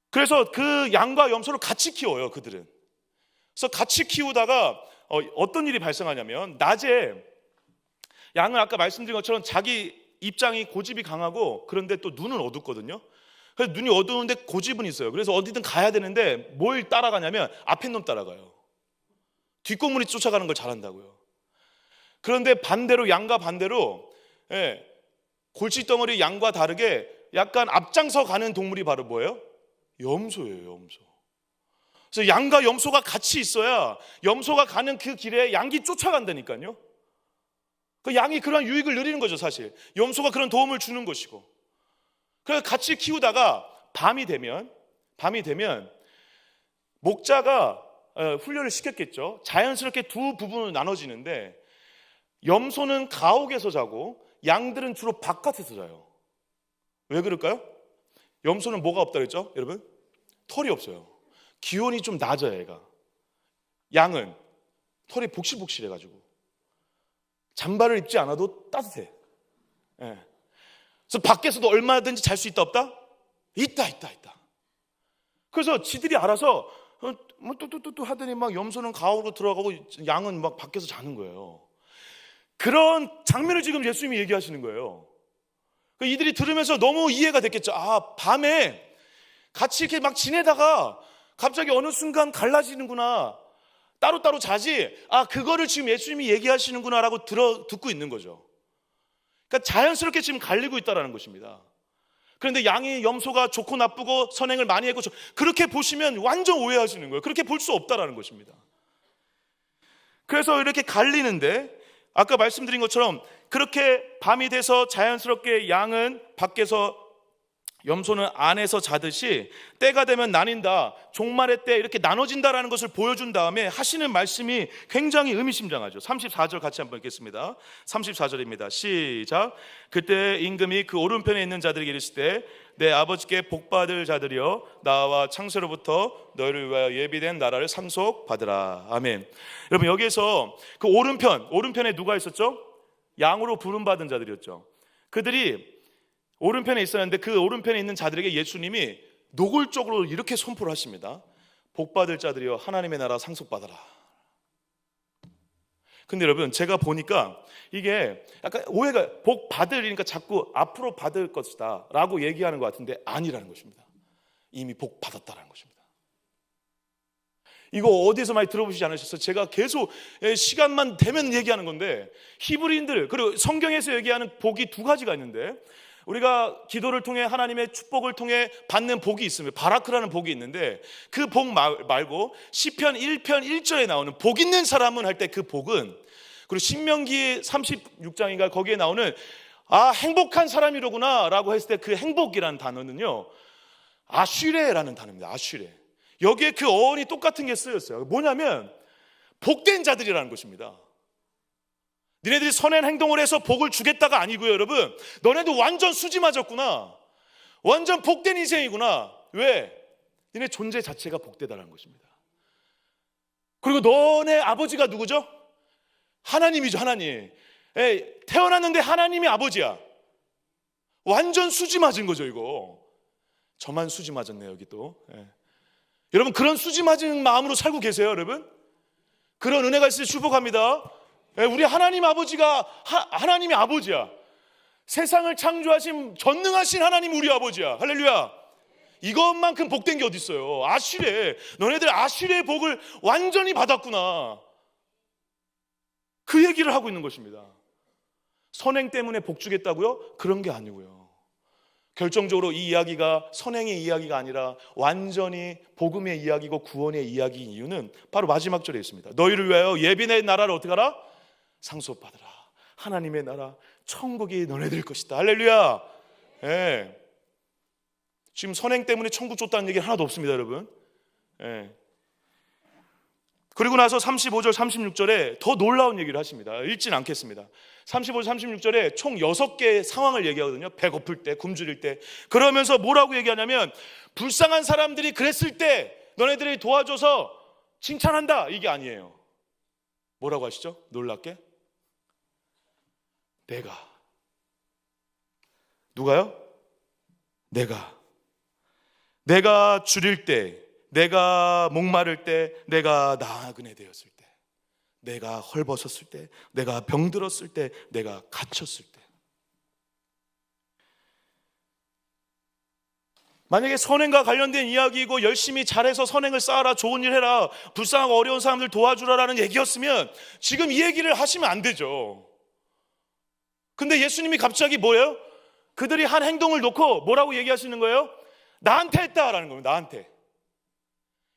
그래서 그 양과 염소를 같이 키워요, 그들은. 그래서 같이 키우다가 어떤 일이 발생하냐면, 낮에 양은 아까 말씀드린 것처럼 자기 입장이 고집이 강하고, 그런데 또 눈은 어둡거든요. 그래서 눈이 어두운데 고집은 있어요. 그래서 어디든 가야 되는데 뭘 따라가냐면 앞에 놈 따라가요. 뒷공문이 쫓아가는 걸 잘한다고요. 그런데 반대로, 양과 반대로, 골칫덩어리 양과 다르게 약간 앞장서 가는 동물이 바로 뭐예요? 염소예요, 염소. 그래서 양과 염소가 같이 있어야 염소가 가는 그 길에 양이 쫓아간다니까요. 그 양이 그런 유익을 누리는 거죠, 사실. 염소가 그런 도움을 주는 것이고. 그래서 같이 키우다가 밤이 되면 목자가 훈련을 시켰겠죠. 자연스럽게 두 부분으로 나눠지는데, 염소는 가옥에서 자고 양들은 주로 바깥에서 자요. 왜 그럴까요? 염소는 뭐가 없다 그랬죠, 여러분? 털이 없어요. 기온이 좀 낮아요, 얘가. 양은 털이 복실복실해가지고 잠바를 입지 않아도 따뜻해. 그래서 밖에서도 얼마든지 잘 수 있다 없다? 있다. 그래서 지들이 알아서 또 하더니 막 염소는 가옥으로 들어가고 양은 막 밖에서 자는 거예요. 그런 장면을 지금 예수님이 얘기하시는 거예요. 이들이 들으면서 너무 이해가 됐겠죠. 아, 밤에 같이 이렇게 막 지내다가 갑자기 어느 순간 갈라지는구나, 따로따로 자지, 아, 그거를 지금 예수님이 얘기하시는구나 라고 듣고 있는 거죠. 그러니까 자연스럽게 지금 갈리고 있다는 것입니다. 그런데 양이, 염소가 좋고 나쁘고 선행을 많이 했고, 그렇게 보시면 완전 오해하시는 거예요. 그렇게 볼 수 없다는 것입니다. 그래서 이렇게 갈리는데, 아까 말씀드린 것처럼 그렇게 밤이 돼서 자연스럽게 양은 밖에서, 염소는 안에서 자듯이 때가 되면 나뉜다, 종말의 때 이렇게 나눠진다라는 것을 보여준 다음에 하시는 말씀이 굉장히 의미심장하죠. 34절 같이 한번 읽겠습니다. 34절입니다. 시작. 그때 임금이 그 오른편에 있는 자들에게 이르시되, 내 아버지께 복받을 자들이여, 나와 창세로부터 너희를 위하여 예비된 나라를 상속받으라. 아멘. 여러분, 여기에서 그 오른편에 누가 있었죠? 양으로 부름받은 자들이었죠. 그들이 오른편에 있었는데, 그 오른편에 있는 자들에게 예수님이 노골적으로 이렇게 선포를 하십니다. 복받을 자들이여, 하나님의 나라 상속받아라. 근데 여러분, 제가 보니까 이게 약간 오해가, 복받으니까 자꾸 앞으로 받을 것이다 라고 얘기하는 것 같은데 아니라는 것입니다. 이미 복받았다라는 것입니다. 이거 어디서 많이 들어보시지 않으셨어요? 제가 계속 시간만 되면 얘기하는 건데, 히브리인들, 그리고 성경에서 얘기하는 복이 두 가지가 있는데, 우리가 기도를 통해 하나님의 축복을 통해 받는 복이 있습니다. 바라크라는 복이 있는데, 그 복 말고 시편 1편 1절에 나오는 복 있는 사람은 할 때 그 복은, 그리고 신명기 36장인가 거기에 나오는 행복한 사람이로구나 라고 했을 때 그 행복이라는 단어는요, 아슈레라는 단어입니다. 아슈레. 여기에 그 어원이 똑같은 게 쓰였어요. 뭐냐면 복된 자들이라는 것입니다. 니네들이 선한 행동을 해서 복을 주겠다가 아니고요, 여러분. 너네도 완전 수지 맞았구나. 완전 복된 인생이구나. 왜? 니네 존재 자체가 복되다라는 것입니다. 그리고 너네 아버지가 누구죠? 하나님이죠, 하나님. 태어났는데 하나님이 아버지야. 완전 수지 맞은 거죠, 이거. 저만 수지 맞았네요, 여기 또. 여러분, 그런 수지 맞은 마음으로 살고 계세요, 여러분? 그런 은혜가 있으니 축복합니다. 우리 하나님 아버지가 하나님이 아버지야. 세상을 창조하신 전능하신 하나님 우리 아버지야. 할렐루야. 이것만큼 복된 게 어디 있어요? 아슈레. 너네들 아슈레의 복을 완전히 받았구나. 그 얘기를 하고 있는 것입니다. 선행 때문에 복 주겠다고요? 그런 게 아니고요. 결정적으로 이 이야기가 선행의 이야기가 아니라 완전히 복음의 이야기고 구원의 이야기인 이유는 바로 마지막 절에 있습니다. 너희를 위하여 예비된 나라를 어떻게 하라? 상속받으라. 하나님의 나라, 천국이 너네들 것이다. 할렐루야. 지금 선행 때문에 천국 줬다는 얘기 하나도 없습니다, 여러분. 그리고 나서 35절 36절에 더 놀라운 얘기를 하십니다. 읽진 않겠습니다. 35절 36절에 총 6개의 상황을 얘기하거든요. 배고플 때, 굶주릴 때. 그러면서 뭐라고 얘기하냐면 불쌍한 사람들이 그랬을 때 너네들이 도와줘서 칭찬한다, 이게 아니에요. 뭐라고 하시죠? 놀랍게 내가. 누가요? 내가 줄일 때, 내가 목마를 때, 내가 나그네 되었을 때, 내가 헐벗었을 때, 내가 병들었을 때, 내가 갇혔을 때. 만약에 선행과 관련된 이야기이고 열심히 잘해서 선행을 쌓아라, 좋은 일 해라, 불쌍하고 어려운 사람들 도와주라라는 얘기였으면 지금 이 얘기를 하시면 안 되죠. 근데 예수님이 갑자기 뭐예요? 그들이 한 행동을 놓고 뭐라고 얘기하시는 거예요? 나한테 했다라는 겁니다. 나한테.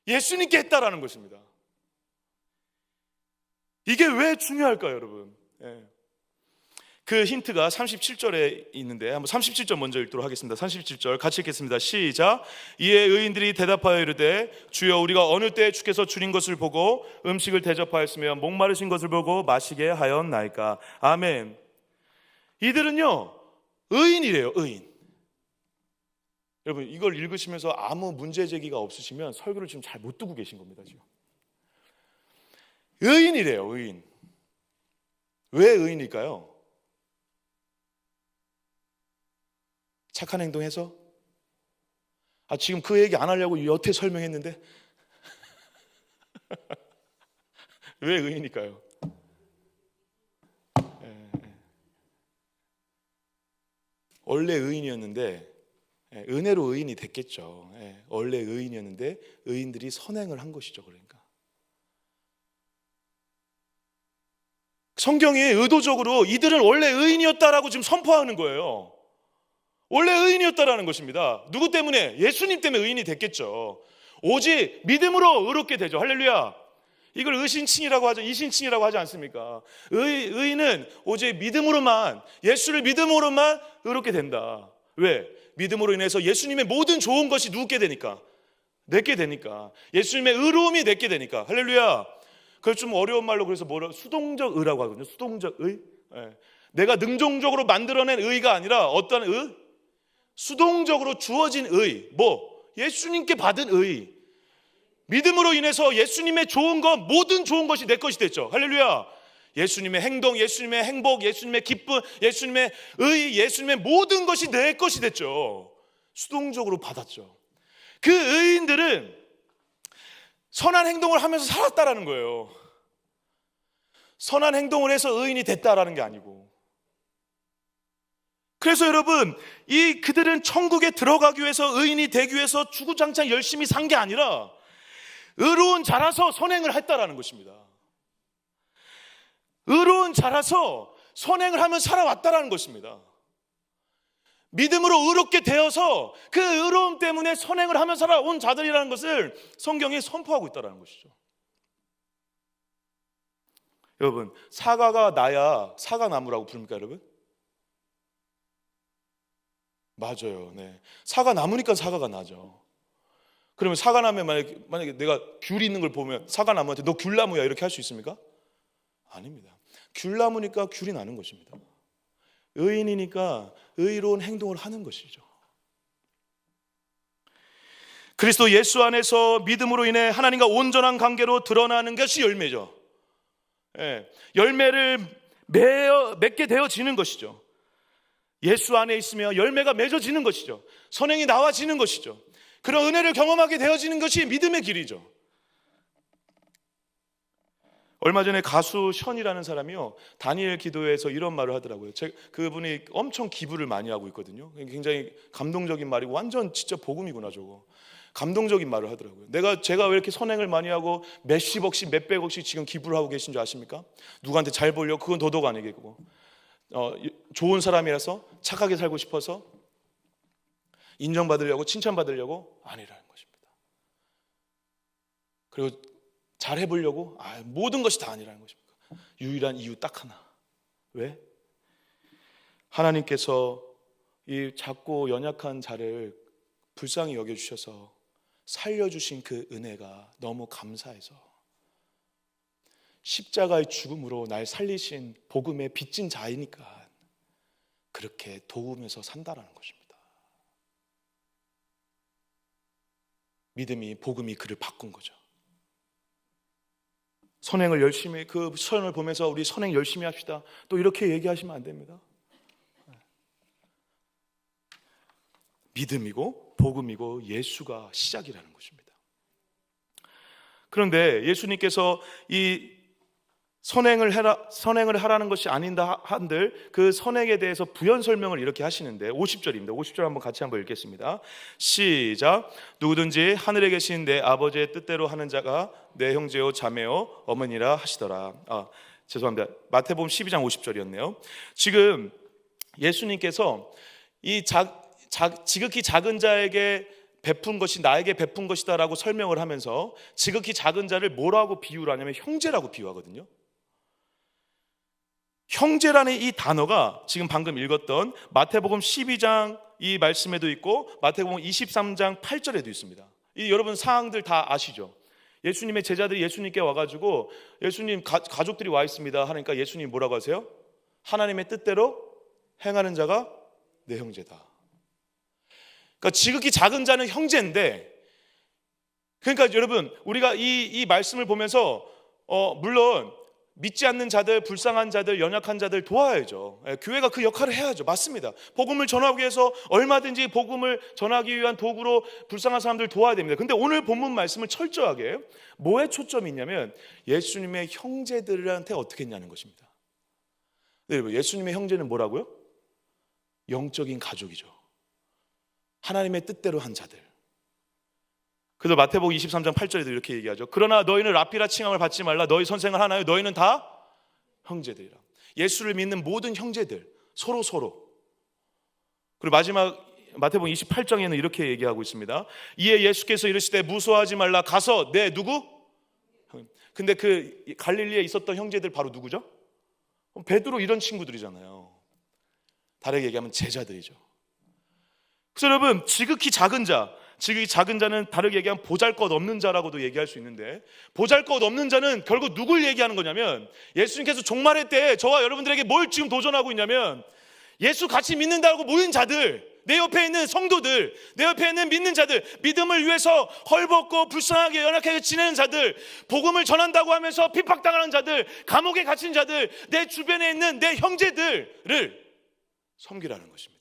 예수님께 했다라는 것입니다. 이게 왜 중요할까요, 여러분? 그 힌트가 37절에 있는데 한번 37절 먼저 읽도록 하겠습니다. 37절 같이 읽겠습니다. 시작. 이에 의인들이 대답하여 이르되 주여 우리가 어느 때에 주께서 줄인 것을 보고 음식을 대접하였으며 목마르신 것을 보고 마시게 하였나이까. 아멘. 이들은요 의인이래요. 의인. 여러분 이걸 읽으시면서 아무 문제 제기가 없으시면 설교를 지금 잘 못 듣고 계신 겁니다. 지금 의인이래요. 의인. 왜 의인일까요? 착한 행동해서? 지금 그 얘기 안 하려고 여태 설명했는데 왜 의인일까요? 원래 의인이었는데 은혜로 의인이 됐겠죠. 원래 의인이었는데 의인들이 선행을 한 것이죠. 그러니까 성경이 의도적으로 이들은 원래 의인이었다라고 지금 선포하는 거예요. 원래 의인이었다라는 것입니다. 누구 때문에? 예수님 때문에 의인이 됐겠죠. 오직 믿음으로 의롭게 되죠. 할렐루야. 이걸 의신칭이라고 하죠. 이신칭이라고 하지 않습니까? 의인은 오직 믿음으로만, 예수를 믿음으로만 의롭게 된다. 왜? 믿음으로 인해서 예수님의 모든 좋은 것이 누게 되니까, 내게 되니까, 예수님의 의로움이 내게 되니까. 할렐루야. 그걸 좀 어려운 말로 그래서 수동적 의라고 하거든요. 수동적 의. 내가 능동적으로 만들어낸 의가 아니라 어떤 의? 수동적으로 주어진 의. 예수님께 받은 의. 믿음으로 인해서 예수님의 좋은 것, 모든 좋은 것이 내 것이 됐죠. 할렐루야. 예수님의 행동, 예수님의 행복, 예수님의 기쁨, 예수님의 의, 예수님의 모든 것이 내 것이 됐죠. 수동적으로 받았죠. 그 의인들은 선한 행동을 하면서 살았다라는 거예요. 선한 행동을 해서 의인이 됐다라는 게 아니고. 그래서 여러분, 그들은 천국에 들어가기 위해서, 의인이 되기 위해서 주구장창 열심히 산 게 아니라 의로운 자라서 선행을 했다라는 것입니다. 의로운 자라서 선행을 하면 살아왔다라는 것입니다. 믿음으로 의롭게 되어서 그 의로움 때문에 선행을 하며 살아온 자들이라는 것을 성경이 선포하고 있다는 것이죠. 여러분, 사과가 나야 사과나무라고 부릅니까, 여러분? 맞아요. 네. 사과나무니까 사과가 나죠. 그러면 사과나무에 만약에 내가 귤이 있는 걸 보면 사과나무한테 너 귤나무야 이렇게 할 수 있습니까? 아닙니다. 귤나무니까 귤이 나는 것입니다. 의인이니까 의로운 행동을 하는 것이죠. 그리스도 예수 안에서 믿음으로 인해 하나님과 온전한 관계로 드러나는 것이 열매죠. 열매를 맺게 되어지는 것이죠. 예수 안에 있으며 열매가 맺어지는 것이죠. 선행이 나와지는 것이죠. 그런 은혜를 경험하게 되어지는 것이 믿음의 길이죠. 얼마 전에 가수 션이라는 사람이요, 다니엘 기도회에서 이런 말을 하더라고요. 그분이 엄청 기부를 많이 하고 있거든요. 굉장히 감동적인 말이고 완전 진짜 복음이구나 저거. 감동적인 말을 하더라고요. 제가 왜 이렇게 선행을 많이 하고 몇십억씩 몇백억씩 지금 기부를 하고 계신 줄 아십니까? 누구한테 잘 보려고, 그건 도덕 아니겠고, 좋은 사람이라서, 착하게 살고 싶어서, 인정받으려고, 칭찬받으려고 아니라는 것입니다. 그리고 잘 해보려고, 모든 것이 다 아니라는 것입니다. 유일한 이유 딱 하나. 왜? 하나님께서 이 작고 연약한 자를 불쌍히 여겨주셔서 살려주신 그 은혜가 너무 감사해서, 십자가의 죽음으로 날 살리신 복음의 빚진 자이니까 그렇게 도우면서 산다라는 것입니다. 믿음이, 복음이 그를 바꾼 거죠. 선행을 열심히, 그 선을 보면서 우리 선행 열심히 합시다, 또 이렇게 얘기하시면 안 됩니다. 믿음이고 복음이고 예수가 시작이라는 것입니다. 그런데 예수님께서 이 선행을 하라는 것이 아닌다 한들 그 선행에 대해서 부연 설명을 이렇게 하시는데 50절입니다. 50절 한번 같이 한번 읽겠습니다. 시작. 누구든지 하늘에 계신 내 아버지의 뜻대로 하는 자가 내 형제요 자매요 어머니라 하시더라. 죄송합니다. 마태복음 12장 50절이었네요. 지금 예수님께서 이 지극히 작은 자에게 베푼 것이 나에게 베푼 것이다 라고 설명을 하면서 지극히 작은 자를 뭐라고 비유를 하냐면 형제라고 비유하거든요. 형제라는 이 단어가 지금 방금 읽었던 마태복음 12장 이 말씀에도 있고 마태복음 23장 8절에도 있습니다. 이 여러분 사항들 다 아시죠? 예수님의 제자들이 예수님께 와가지고 예수님 가족들이 와 있습니다 하니까 예수님 뭐라고 하세요? 하나님의 뜻대로 행하는 자가 내 형제다. 그러니까 지극히 작은 자는 형제인데, 그러니까 여러분 우리가 이 말씀을 보면서 물론 믿지 않는 자들, 불쌍한 자들, 연약한 자들 도와야죠. 교회가 그 역할을 해야죠. 맞습니다. 복음을 전하기 위해서 얼마든지 복음을 전하기 위한 도구로 불쌍한 사람들 도와야 됩니다. 근데 오늘 본문 말씀을 철저하게 뭐에 초점이 있냐면 예수님의 형제들한테 어떻게 했냐는 것입니다. 네, 여러분 예수님의 형제는 뭐라고요? 영적인 가족이죠. 하나님의 뜻대로 한 자들. 그래서 마태복음 23장 8절에도 이렇게 얘기하죠. 그러나 너희는 랍비라 칭함을 받지 말라. 너희 선생을 하나요? 너희는 다 형제들이라. 예수를 믿는 모든 형제들 서로. 그리고 마지막 마태복음 28장에는 이렇게 얘기하고 있습니다. 이에 예수께서 이르시되 무서워하지 말라. 가서 내 누구? 근데 그 갈릴리에 있었던 형제들 바로 누구죠? 베드로 이런 친구들이잖아요. 다르게 얘기하면 제자들이죠. 그래서 여러분 지극히 작은 자는 다르게 얘기하면 보잘것없는 자라고도 얘기할 수 있는데, 보잘것없는 자는 결국 누굴 얘기하는 거냐면 예수님께서 종말의 때에 저와 여러분들에게 뭘 지금 도전하고 있냐면 예수 같이 믿는다고 모인 자들, 내 옆에 있는 성도들, 내 옆에 있는 믿는 자들, 믿음을 위해서 헐벗고 불쌍하게 연약하게 지내는 자들, 복음을 전한다고 하면서 핍박당하는 자들, 감옥에 갇힌 자들, 내 주변에 있는 내 형제들을 섬기라는 것입니다.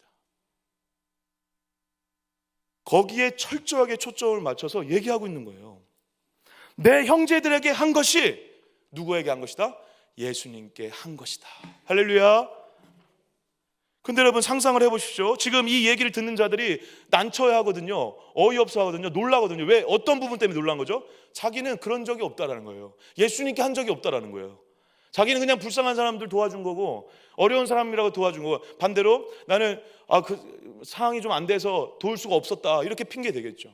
거기에 철저하게 초점을 맞춰서 얘기하고 있는 거예요. 내 형제들에게 한 것이 누구에게 한 것이다? 예수님께 한 것이다. 할렐루야. 근데 여러분 상상을 해보십시오. 지금 이 얘기를 듣는 자들이 난처해 하거든요. 어이없어 하거든요. 놀라거든요. 왜? 어떤 부분 때문에 놀란 거죠? 자기는 그런 적이 없다라는 거예요. 예수님께 한 적이 없다라는 거예요. 자기는 그냥 불쌍한 사람들 도와준 거고 어려운 사람이라고 도와준 거고, 반대로 나는 그 상황이 좀 안 돼서 도울 수가 없었다 이렇게 핑계 대겠죠.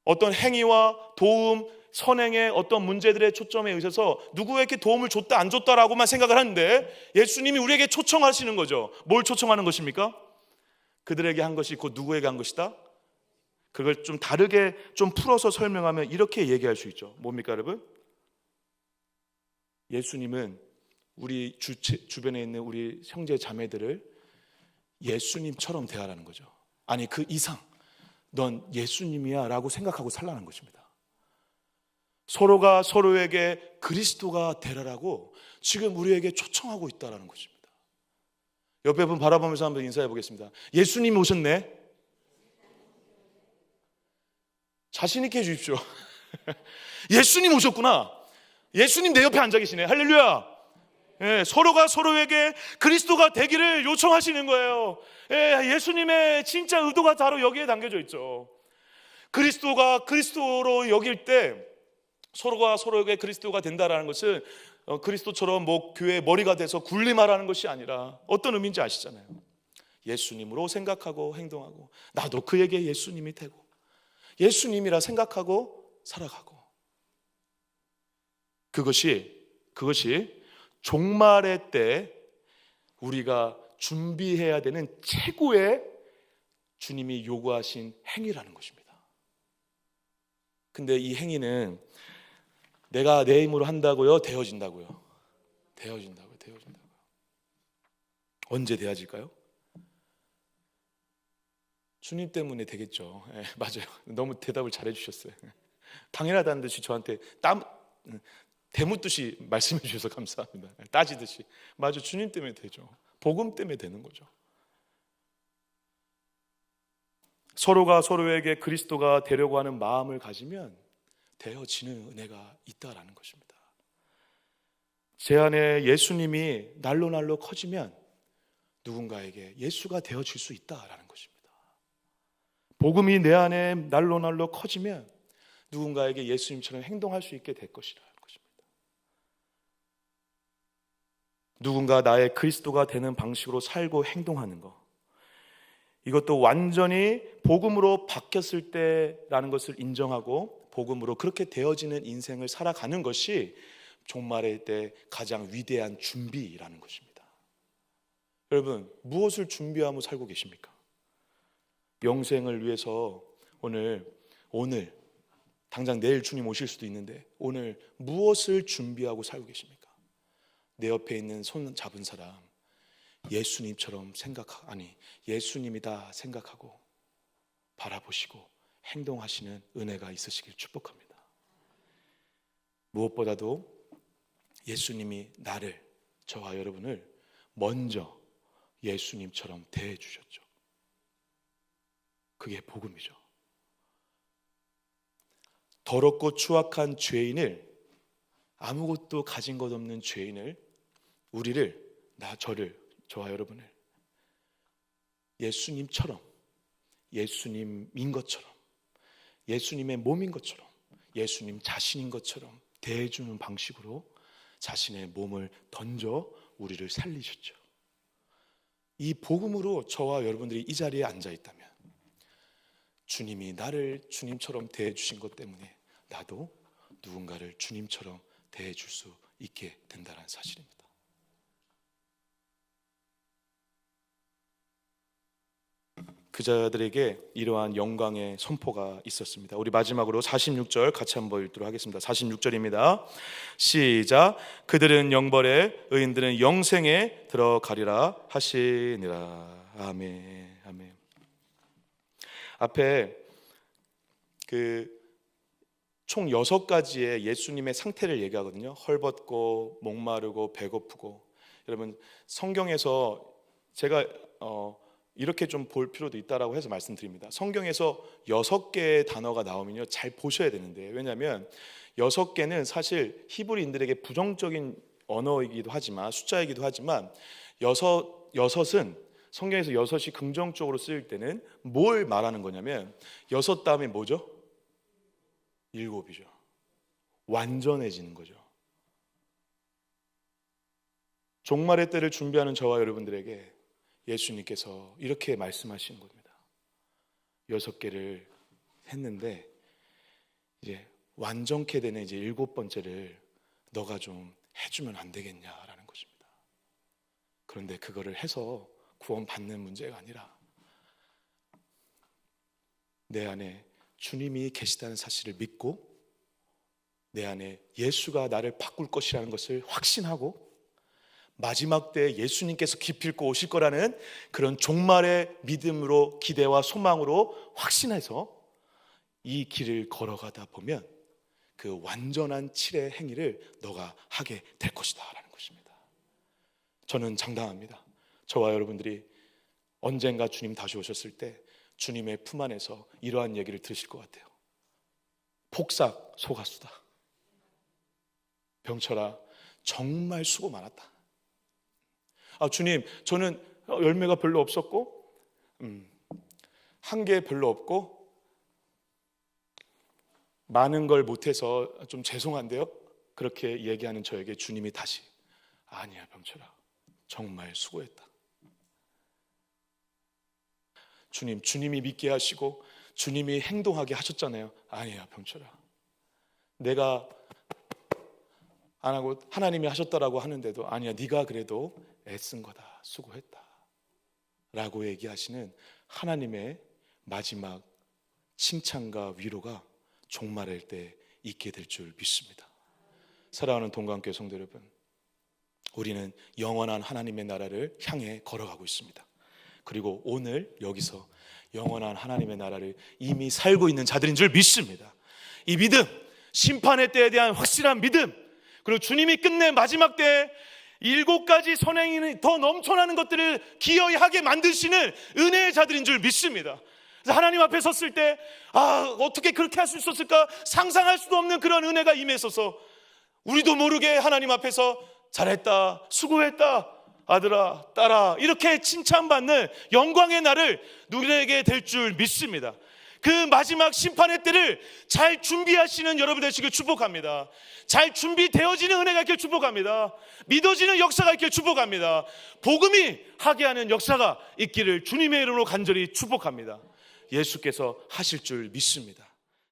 어떤 행위와 도움, 선행의 어떤 문제들의 초점에 의해서 누구에게 도움을 줬다 안 줬다라고만 생각을 하는데 예수님이 우리에게 초청하시는 거죠. 뭘 초청하는 것입니까? 그들에게 한 것이 곧 누구에게 한 것이다? 그걸 좀 다르게 좀 풀어서 설명하면 이렇게 얘기할 수 있죠. 뭡니까 여러분? 예수님은 우리 주변에 있는 우리 형제 자매들을 예수님처럼 대하라는 거죠. 아니 그 이상 넌 예수님이야 라고 생각하고 살라는 것입니다. 서로가 서로에게 그리스도가 되라라고 지금 우리에게 초청하고 있다는 것입니다. 옆에 분 바라보면서 한번 인사해 보겠습니다. 예수님이 오셨네. 자신 있게 해주십시오. 예수님 오셨구나. 예수님 내 옆에 앉아 계시네. 할렐루야. 예, 서로가 서로에게 그리스도가 되기를 요청하시는 거예요. 예, 예수님의 진짜 의도가 바로 여기에 담겨져 있죠. 그리스도가 그리스도로 여길 때 서로가 서로에게 그리스도가 된다라는 것은 그리스도처럼 뭐 교회의 머리가 돼서 군림하라는 것이 아니라 어떤 의미인지 아시잖아요. 예수님으로 생각하고 행동하고 나도 그에게 예수님이 되고 예수님이라 생각하고 살아가고, 그것이 종말의 때 우리가 준비해야 되는 최고의 주님이 요구하신 행위라는 것입니다. 근데 이 행위는 내가 내 힘으로 한다고요? 되어진다고요? 되어진다고요. 언제 되어질까요? 주님 때문에 되겠죠. 예, 맞아요. 너무 대답을 잘해 주셨어요. 당연하다는 듯이 저한테 대묻듯이 말씀해 주셔서 감사합니다. 따지듯이. 맞아, 주님 때문에 되죠. 복음 때문에 되는 거죠. 서로가 서로에게 그리스도가 되려고 하는 마음을 가지면 되어지는 은혜가 있다라는 것입니다. 제 안에 예수님이 날로 커지면 누군가에게 예수가 되어질 수 있다라는 것입니다. 복음이 내 안에 날로 커지면 누군가에게 예수님처럼 행동할 수 있게 될 것이라는 것입니다. 누군가 나의 그리스도가 되는 방식으로 살고 행동하는 것, 이것도 완전히 복음으로 바뀌었을 때라는 것을 인정하고 복음으로 그렇게 되어지는 인생을 살아가는 것이 종말의 때 가장 위대한 준비라는 것입니다. 여러분, 무엇을 준비하며 살고 계십니까? 영생을 위해서 오늘 당장 내일 주님 오실 수도 있는데 오늘 무엇을 준비하고 살고 계십니까? 내 옆에 있는 손 잡은 사람 예수님처럼 예수님이다 생각하고 바라보시고 행동하시는 은혜가 있으시길 축복합니다. 무엇보다도 예수님이 저와 여러분을 먼저 예수님처럼 대해 주셨죠. 그게 복음이죠. 더럽고 추악한 죄인을, 아무것도 가진 것 없는 죄인을, 저와 여러분을 예수님처럼, 예수님인 것처럼, 예수님의 몸인 것처럼, 예수님 자신인 것처럼 대해주는 방식으로 자신의 몸을 던져 우리를 살리셨죠. 이 복음으로 저와 여러분들이 이 자리에 앉아 있다면 주님이 나를 주님처럼 대해주신 것 때문에 나도 누군가를 주님처럼 대해줄 수 있게 된다는 사실입니다. 그자들에게 이러한 영광의 선포가 있었습니다. 우리 마지막으로 46절 같이 한번 읽도록 하겠습니다. 46절입니다. 시작. 그들은 영벌에, 의인들은 영생에 들어가리라 하시니라. 아멘. 아멘. 앞에 총 6가지의 예수님의 상태를 얘기하거든요. 헐벗고 목마르고 배고프고. 여러분, 성경에서 제가 이렇게 좀 볼 필요도 있다라고 해서 말씀드립니다. 성경에서 6개의 단어가 나오면요, 잘 보셔야 되는데, 왜냐하면 6개는 사실 히브리인들에게 부정적인 언어이기도 하지만, 숫자이기도 하지만, 여섯은 성경에서 6이 긍정적으로 쓰일 때는 뭘 말하는 거냐면 6 다음에 뭐죠? 7이죠. 완전해지는 거죠. 종말의 때를 준비하는 저와 여러분들에게 예수님께서 이렇게 말씀하시는 겁니다. 6개를 했는데 이제 완전케 되는 이제 7번째를 너가 좀 해주면 안 되겠냐라는 것입니다. 그런데 그거를 해서 구원받는 문제가 아니라 내 안에 주님이 계시다는 사실을 믿고 내 안에 예수가 나를 바꿀 것이라는 것을 확신하고 마지막 때 예수님께서 기필코 오실 거라는 그런 종말의 믿음으로, 기대와 소망으로 확신해서 이 길을 걸어가다 보면 그 완전한 칠의 행위를 너가 하게 될 것이다 라는 것입니다. 저는 장담합니다. 저와 여러분들이 언젠가 주님 다시 오셨을 때 주님의 품 안에서 이러한 얘기를 들으실 것 같아요. 폭삭 속았수다. 병철아, 정말 수고 많았다. 주님, 저는 열매가 별로 없었고 한 게 별로 없고 많은 걸 못해서 좀 죄송한데요. 그렇게 얘기하는 저에게 주님이 다시 아니야 병철아, 정말 수고했다. 주님이 믿게 하시고 주님이 행동하게 하셨잖아요. 아니야 병철아, 내가 안 하고 하나님이 하셨다라고 하는데도 아니야, 네가 그래도 애쓴 거다, 수고했다 라고 얘기하시는 하나님의 마지막 칭찬과 위로가 종말일 때 있게 될 줄 믿습니다. 사랑하는 동관교회 성도 여러분, 우리는 영원한 하나님의 나라를 향해 걸어가고 있습니다. 그리고 오늘 여기서 영원한 하나님의 나라를 이미 살고 있는 자들인 줄 믿습니다. 이 믿음, 심판의 때에 대한 확실한 믿음, 그리고 주님이 끝내 마지막 때에 7가지 선행이 더 넘쳐나는 것들을 기어이 하게 만드시는 은혜의 자들인 줄 믿습니다. 그래서 하나님 앞에 섰을 때 어떻게 그렇게 할 수 있었을까 상상할 수도 없는 그런 은혜가 임했어서 우리도 모르게 하나님 앞에서 잘했다, 수고했다, 아들아, 딸아 이렇게 칭찬받는 영광의 날을 누리게 될 줄 믿습니다. 그 마지막 심판의 때를 잘 준비하시는 여러분 되시길 축복합니다. 잘 준비되어지는 은혜가 있길 축복합니다. 믿어지는 역사가 있길 축복합니다. 복음이 하게 하는 역사가 있기를 주님의 이름으로 간절히 축복합니다. 예수께서 하실 줄 믿습니다.